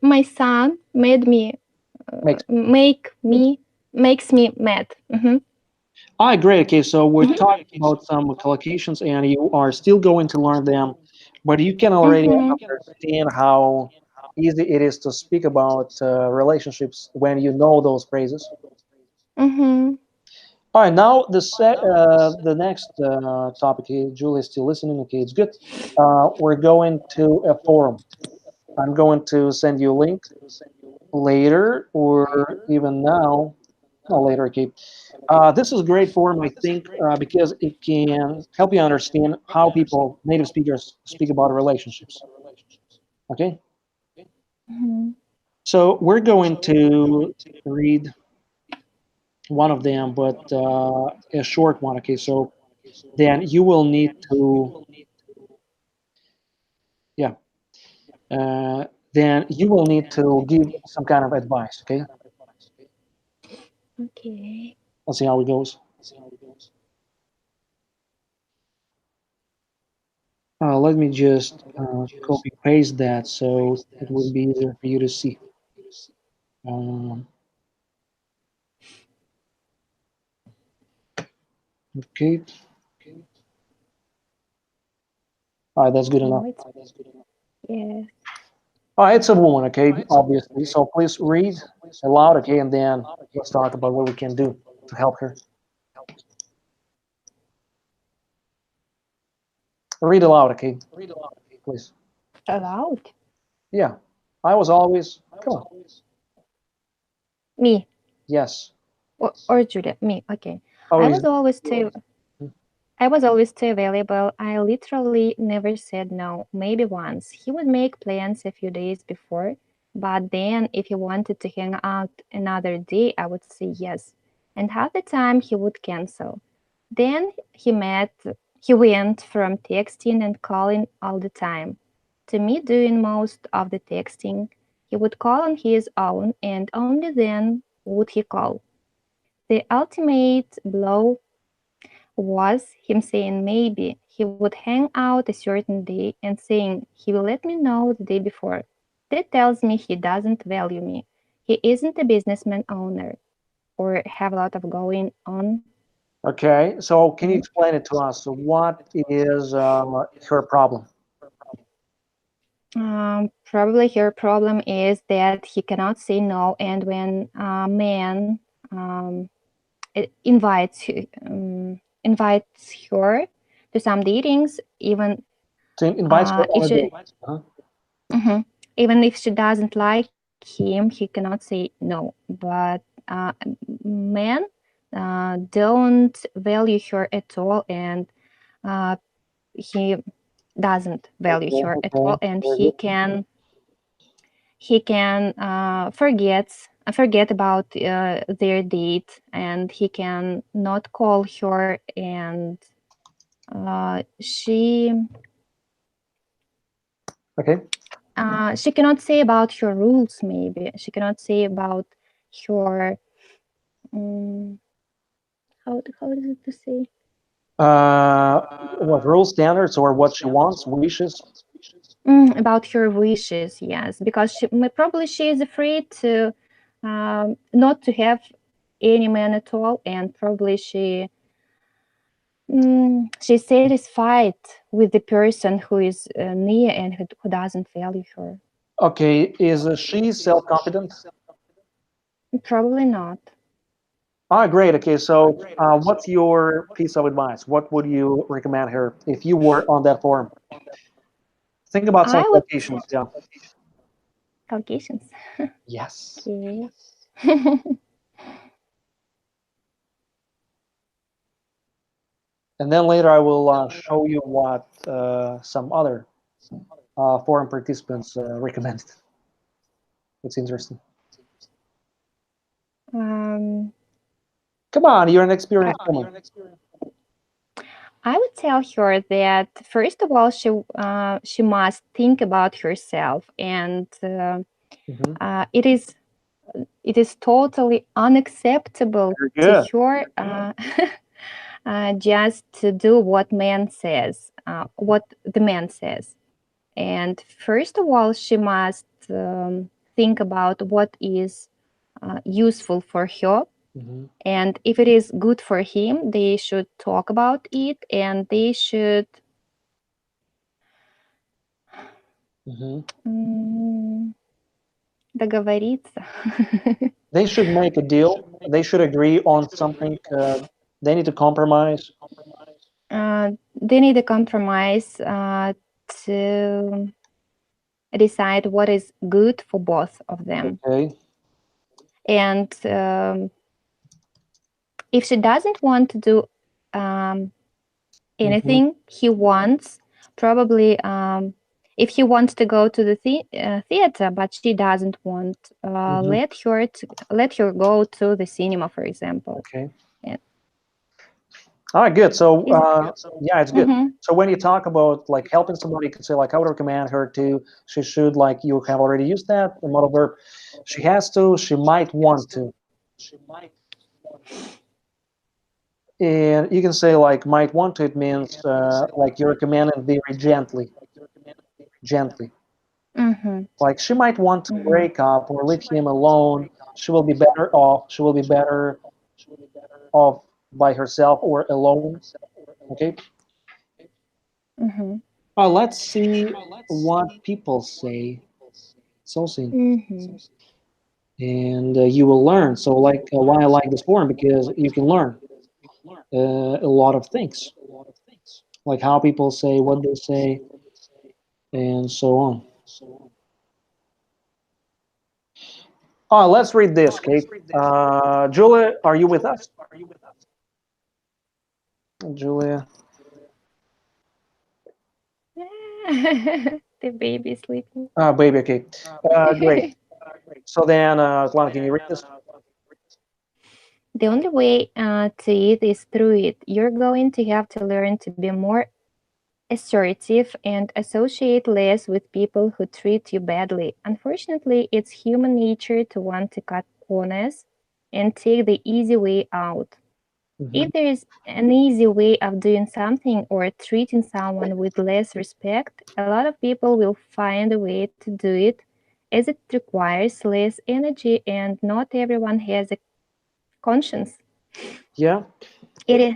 my son made me Makes make me makes me mad. great. Okay, so we're Mhm. talking about some collocations, and you are still going to learn them, but you can already Mhm. understand how easy it is to speak about relationships when you know those phrases. Mhm. All right, now the next topic here, Julie is still listening. Okay, it's good. We're going to a forum. I'm going to send you a link later or even now. No, later, okay. This is a great forum, I think, because it can help you understand how people, native speakers, speak about relationships. Okay? Mhm. So we're going to read one of them, but a short one. Okay, so then you will need to, yeah, uh, then you will need to give some kind of advice. Okay, Okay. let's see how it goes. Let me just copy paste that so it will be easier for you to see. Um, okay, all right, that's good enough. Oh, yes. It's a woman, okay, obviously. So please read aloud, okay, and then let's talk about what we can do to help her. Read aloud, okay, please. Allowed. Yeah, I was always, come on, Me yes. or Julia. Me. Okay. Oh, I is was always too. I was always too available. I literally never said no. Maybe once. He would make plans a few days before, but then if he wanted to hang out another day, I would say yes. And half the time he would cancel. Then he went from texting and calling all the time to me doing most of the texting. He would call on his own, and only then would he call. The ultimate blow was him saying maybe he would hang out a certain day and saying he will let me know the day before. That tells me he doesn't value me. He isn't a businessman owner or have a lot of going on. okay. So can you explain it to us? So what is her problem? Probably her problem is that he cannot say no, and when a man um, invites her to some datings, even To invite her if on a she date. Uh-huh. even if she doesn't like him, he cannot say no. But men don't value her at all, and he doesn't value Okay, her at okay, all, and very good. he can forget about their date, and he can not call her, and Okay. she cannot say about her rules. Maybe she cannot say about her how is it to say? What rule standards or what she wants, wishes? About her wishes, yes, because probably she is afraid to not to have any man at all, and probably she's satisfied with the person who is near and who doesn't value her. Okay, is she self-confident? Probably not. Ah, great. Okay, so what's your piece of advice? What would you recommend her if you were on that forum? Think about some I would quotations. Yeah. Caucasians. Yes. Okay. And then later I will show you what some other forum participants recommended. It's interesting. um, Come on, you're an I, experienced woman. I would tell her that first of all, she must think about herself, and Mhm. it is totally unacceptable Very to good. her just to do what the man says. And first of all, she must think about what is useful for her. Mhm. And if it is good for him, they should talk about it, and they should Mhm. м, договориться. They should make a deal. They should agree on something. They need to compromise. They need a compromise to decide what is good for both of them. Okay. And if she doesn't want to do Mhm. anything he wants, probably if he wants to go to the theater, but she doesn't want, Mhm. let her go to the cinema, for example. Okay. Yeah. All right, good. So, Is yeah, it's good. Mhm. So when you talk about like helping somebody, you could say like, I would recommend her to. She should, like, you have already used that the modal verb. She has to. She might want to. And you can say like might want to. It means like you recommend it very gently, gently. Mhm. Like she might want to Mhm. break up or leave him alone. She will be better off. She will be better off by herself or alone. Okay. Mhm. Let's see what people say. It's also, Mhm. and you will learn. So, like, why I like this forum, because you can learn a lot of things, like how people say, what they say, and so on. Let's read this, Kate. Julia, are you with us? Julia. The baby sleeping. Baby, okay. Great. So then, Lana, can you read this? The only way to eat is through it. You're going to have to learn to be more assertive and associate less with people who treat you badly. Unfortunately, it's human nature to want to cut corners and take the easy way out. Mhm. If there is an easy way of doing something or treating someone with less respect, a lot of people will find a way to do it as it requires less energy and not everyone has a conscience. Yeah. It is,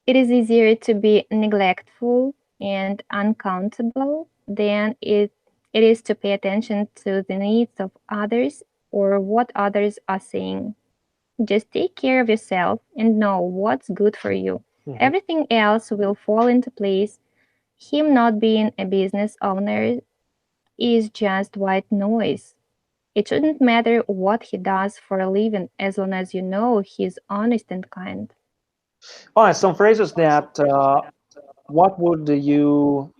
it is easier to be neglectful and uncountable than it is to pay attention to the needs of others or what others are saying. Just take care of yourself and know what's good for you. Mhm. Everything else will fall into place. Him not being a business owner is just white noise. It shouldn't matter what he does for a living as long as you know he's honest and kind. All right, some phrases that what would you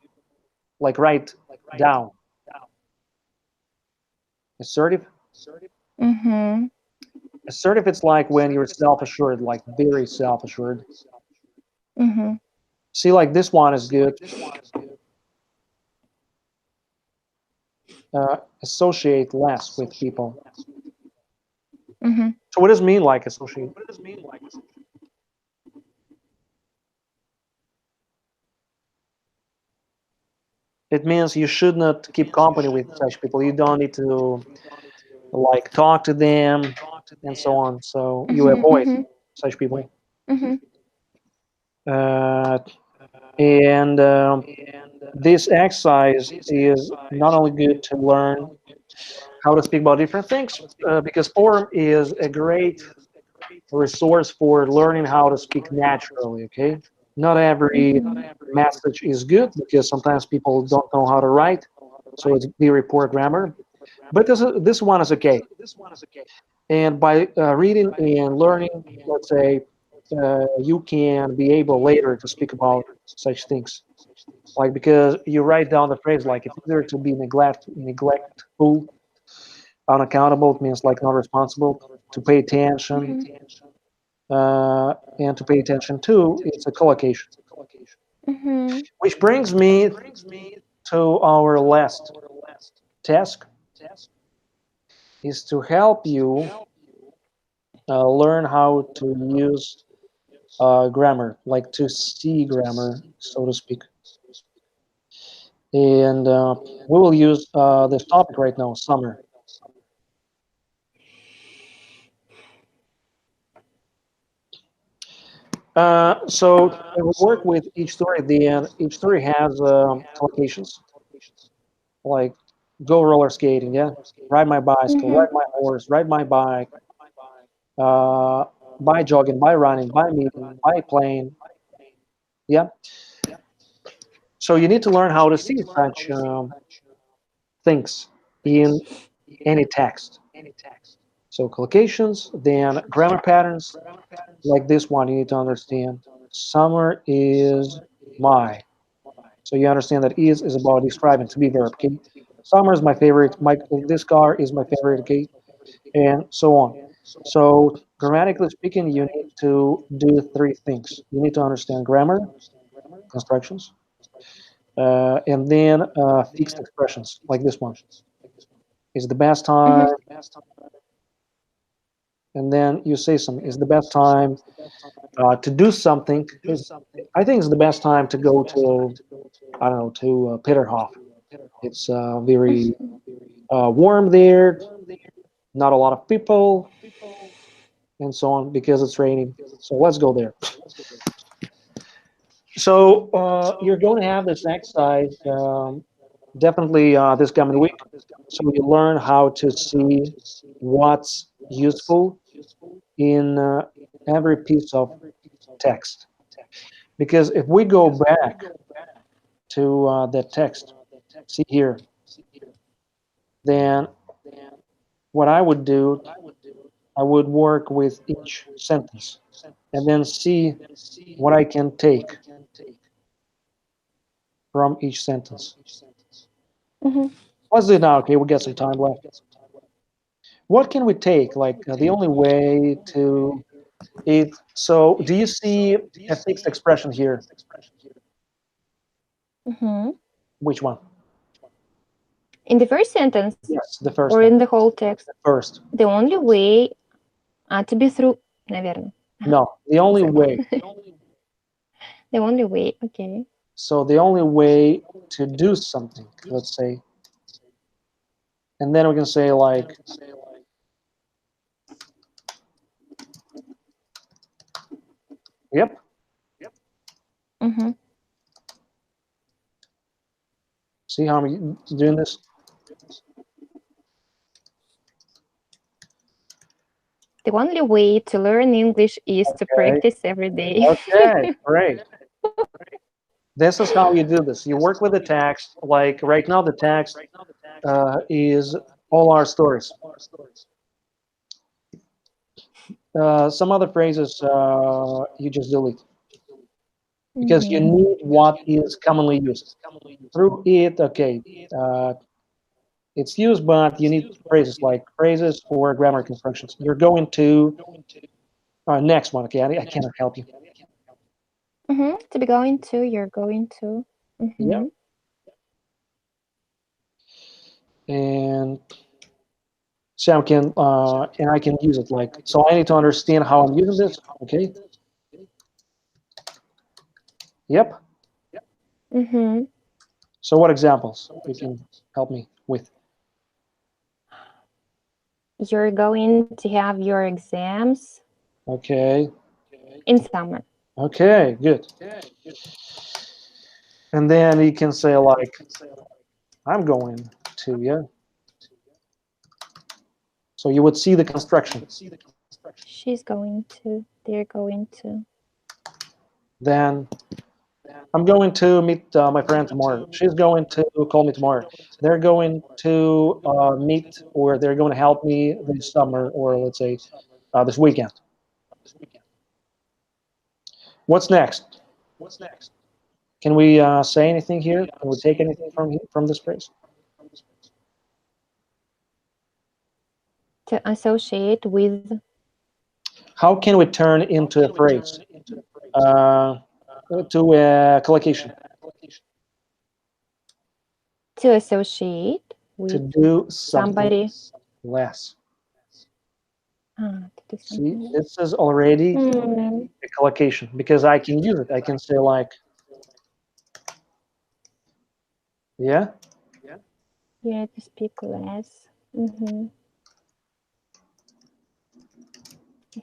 like write down? Assertive. Mm-hmm. Assertive, it's like when you're self-assured, like very self-assured. Mm-hmm. See, like this one is good. Associate less with people. Mm-hmm. So what does it mean, like associate? It means you should not keep company with such people. You don't need to like talk to them and so on. So you Mm-hmm. avoid Mm-hmm. such people. Mm-hmm. Uh, and this exercise is not only good to learn how to speak about different things, because forum is a great resource for learning how to speak naturally. Okay, not every message is good because sometimes people don't know how to write, so it's very poor grammar. But this one is okay. And by reading and learning, let's say, you can be able later to speak about such things. Like because you write down the phrase like it's either to be neglectful, unaccountable, it means like not responsible, to pay attention, and to pay attention to, it's a collocation. Mm-hmm. Which brings me to our last task is to help you learn how to use grammar, like to see grammar, so to speak. And we will use this topic right now, summer. So we will work with each story. Then each story has collocations, like go roller skating, yeah, ride my bicycle, Mm-hmm. ride my horse, ride my bike, uh, by jogging, by running, by meeting, by plane, yeah. So you need to learn how to see such things in any text. So collocations, then grammar patterns, like this one, you need to understand. Summer is my. So you understand that is about describing to be verb. Okay, summer is my favorite. This car is my favorite. Okay, and so on. So grammatically speaking, you need to do three things. You need to understand grammar, constructions, and then fixed expressions like this one. Is the best time, and then you say something. Is the best time to do something? I think it's the best time to go to, I don't know, to Peterhof. It's very warm there, not a lot of people, and so on because it's raining. So let's go there. So you're going to have this exercise definitely this coming week. So you learn how to see what's useful in every piece of text. Because if we go back to that text, see here, then what I would do, I would work with each sentence and then see what I can take from each sentence. Let's do it now. Okay, we got some time left. What can we take? Like the only way to it. So, do you see a fixed expression here? Which one? In the first sentence Yes, the first or one. in the whole text? First. The only way to be through, наверное. No, the only way. The only way, okay. So the only way to do something, let's say, and then we can say like, yep. See how I'm doing this? The only way to learn English is to practice every day. Okay, great. This is how you do this. You work with the text. Like right now, the text is all our stories. Some other phrases you just delete because you need what is commonly used. Through it, okay, it's used, but you need phrases like phrases or grammar constructions. You're going to next one. Okay, I cannot help you. To be going to, you're going to. Yeah. And Sam can and I can use it like so. I need to understand how I'm using this. Okay. Yep. So what examples you can help me with? You're going to have your exams Okay. in summer. Okay, good. And then you can say like, I'm going to, yeah. So you would see the construction. She's going to, they're going to. Then I'm going to meet my friend tomorrow. She's going to call me tomorrow. They're going to meet or they're going to help me this summer or let's say this weekend. What's next? Can we say anything here? Can we take anything from this phrase? To associate with. How can we turn into a phrase? To a collocation. To associate with To do something somebody. less. To do See, something. this is already a collocation because I can use it. I can say like, yeah. You need to speak less. You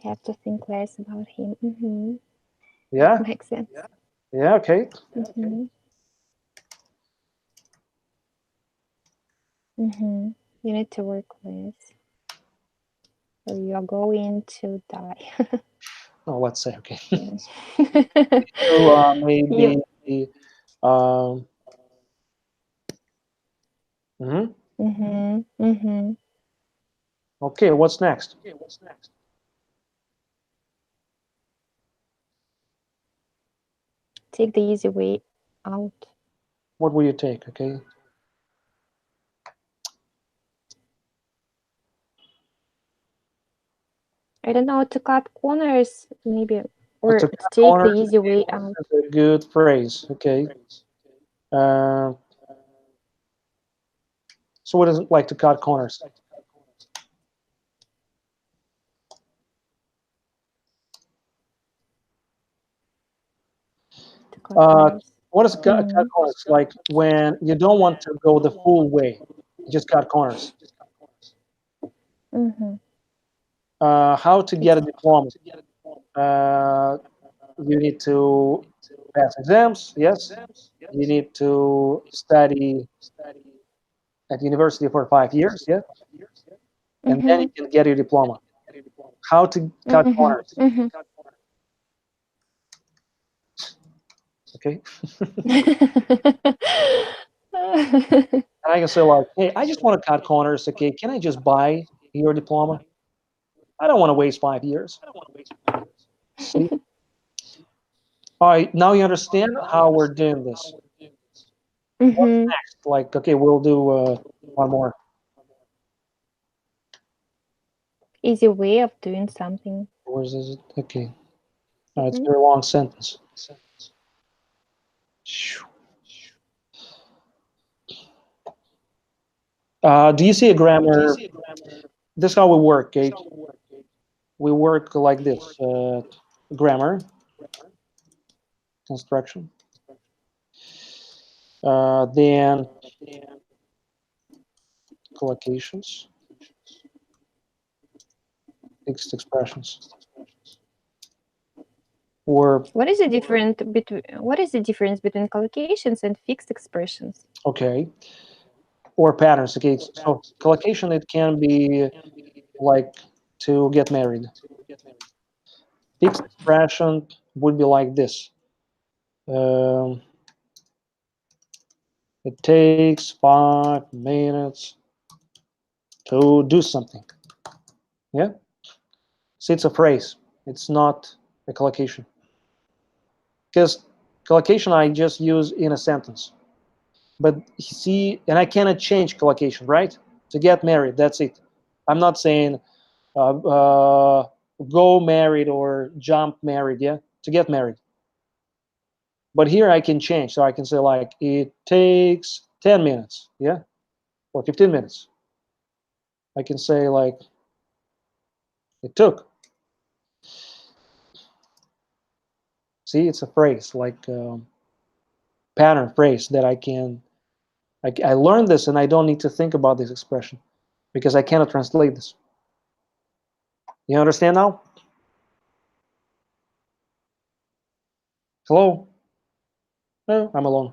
have to think less about him. Yeah. Makes sense. Yeah. Okay. You need to work less, or you are going to die. Oh, let's say okay. So maybe. Okay. What's next? Take the easy way out. What will you take? Okay. I don't know, to cut corners, maybe, or To to cut take the corners easy way out. is a good phrase. Okay. Uh, so what is it like to cut corners? To cut Uh, corners. what is cut Mm. corners? Like when you don't want to go the full way, you just cut corners. Mm-hmm. How to get a diploma? Uh, you need to pass exams, yes. You need to study at university for 5 years, yeah, and then Mm-hmm. you can get your diploma. How to cut Mm-hmm. corners? Mm-hmm. Okay, and I can say like, hey, I just want to cut corners. Okay, can I just buy your diploma? I don't want to waste 5 years. See, all right, now you understand how we're doing this. What's Mm-hmm. next? Like, okay, we'll do one more. Easy way of doing something. Where is it? Okay, it's a Mm-hmm. very long sentence. Do you see a grammar? This is how we work, okay? We work like this: grammar, construction, then collocations, fixed expressions, or What is the difference between collocations and fixed expressions? okay, or patterns. Okay, so collocation it can be like to get married. Fixed expression would be like this. Um, it takes 5 minutes to do something. Yeah, so it's a phrase. It's not a collocation. Because collocation I just use in a sentence. But see, and I cannot change collocation, right? To get married, that's it. I'm not saying go married or jump married, yeah, to get married. But here I can change, so I can say like it takes 10 minutes, yeah, or 15 minutes. I can say like it took. See, it's a phrase like pattern phrase that I learned this and I don't need to think about this expression because I cannot translate this. You understand now? Hello? No, I'm alone.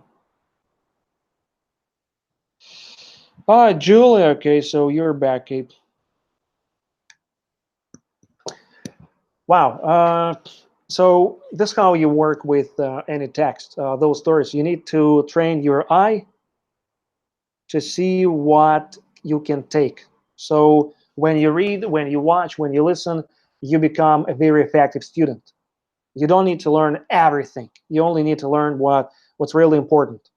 Hi, Julia. Okay, so you're back, Abe. Wow. So this is how you work with any text. Those stories. You need to train your eye to see what you can take. So when you read, when you watch, when you listen, you become a very effective student. You don't need to learn everything. You only need to learn what's really important.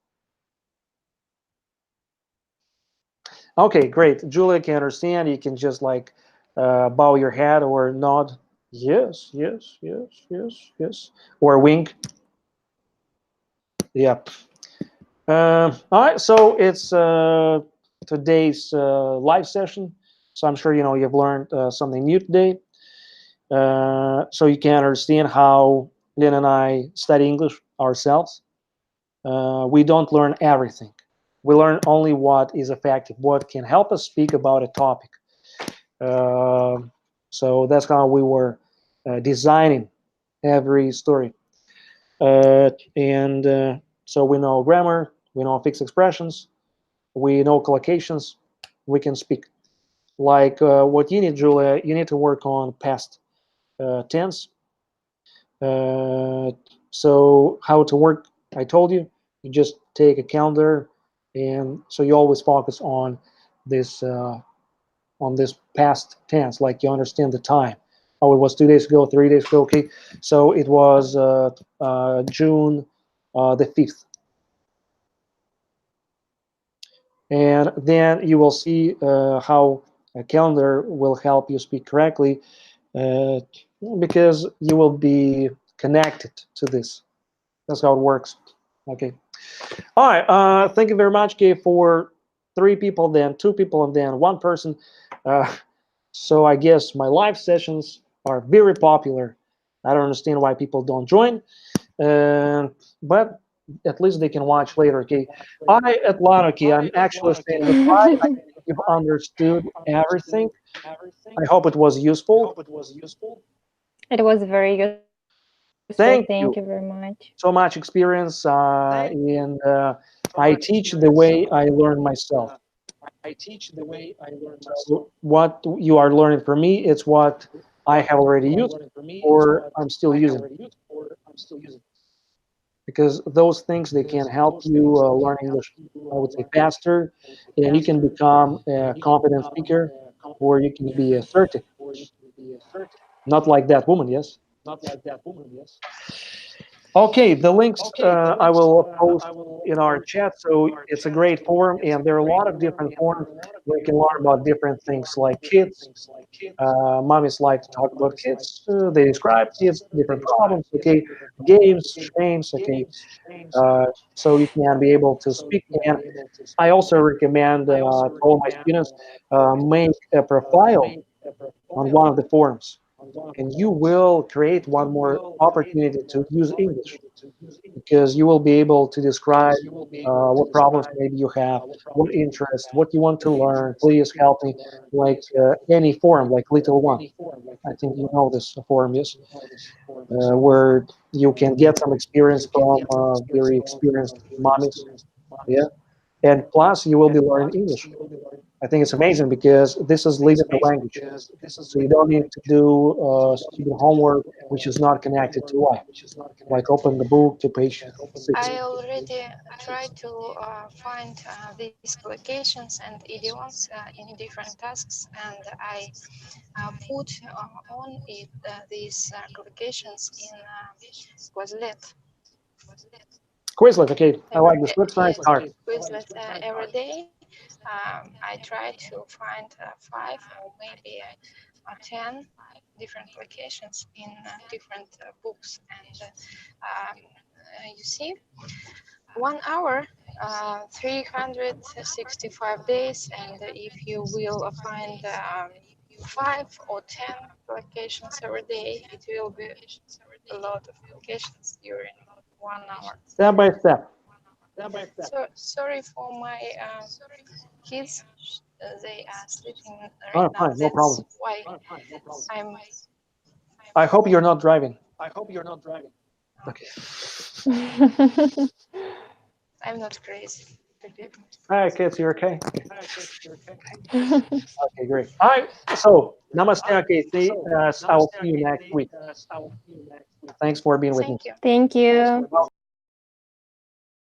Okay, great. Julia can understand. You can just like bow your head or nod. Yes, yes, yes, yes, yes. Or wink. Yep. All right. So it's today's live session. So I'm sure you know you've learned something new today. So you can understand how Lynn and I study English ourselves. We don't learn everything. We learn only what is effective, what can help us speak about a topic. So that's how we were designing every story. And so we know grammar, we know fixed expressions, we know collocations, we can speak. Like what you need, Julia, you need to work on past tense. Uh, so how to work, I told you, you just take a calendar, and so you always focus this on this past tense, like you understand the time. Oh, it was 2 days ago, 3 days ago. Okay, so it was June the 5th. and then you will see how a calendar will help you speak correctly, uh, because you will be connected to this. That's how it works. Okay. All right. Thank you very much, Kay, for 3 people, then 2 people, and then 1 person. Uh, so I guess my live sessions are very popular. I don't understand why people don't join, but at least they can watch later. Okay. I, Atlanta, okay, I'm actually saying goodbye. I think you've understood everything. I hope it was useful. It was very useful. Thank Thank you you. very much. So much experience, and I teach the way I learn myself. So what you are learning from me, it's what I have already used or I'm still using, because those things they can help you learn English, I would say, faster, and you can become a confident speaker, or you can be assertive, not like that woman. Yes. Okay, the links I will post in our chat. So it's a great forum, and there are a lot of different forums where you can learn about different things like kids. Mommies like to talk about kids. They describe kids, different problems. Okay, games, games. Okay, uh, so you can be able to speak. And I also recommend to all my students make a profile on one of the forums, and you will create one more opportunity to use English, because you will be able to describe what problems maybe you have, what interest, what you want to learn. Please help me, like any forum, like Little One. I think you know this forum, yes, where you can get some experience from very experienced mommies. Yeah, and plus you will be learning English. I think it's amazing because this is living the language. So you don't need to do stupid homework which is not connected to life. Like open the book to page 6. I already tried to find these collocations and idioms in different tasks, and I put on it these collocations in Quizlet. Quizlet, okay. I like this website. Yes, Start. Quizlet every day. I try to find 5 or maybe 10 different collocations in different books, and you see, 1 hour, 365 days, and if you will find 5 or 10 locations every day, it will be a lot of locations during 1 hour. Step by step. So sorry for my kids. They are sleeping right Oh, now. fine, no That's problem. why I'm I hope you're not driving. Okay. I'm not crazy. Hi, kids, you okay? Okay, great. All right. So, namaste, okay. See, I will see you next week. Thanks for being with me. Thank you. Thank you.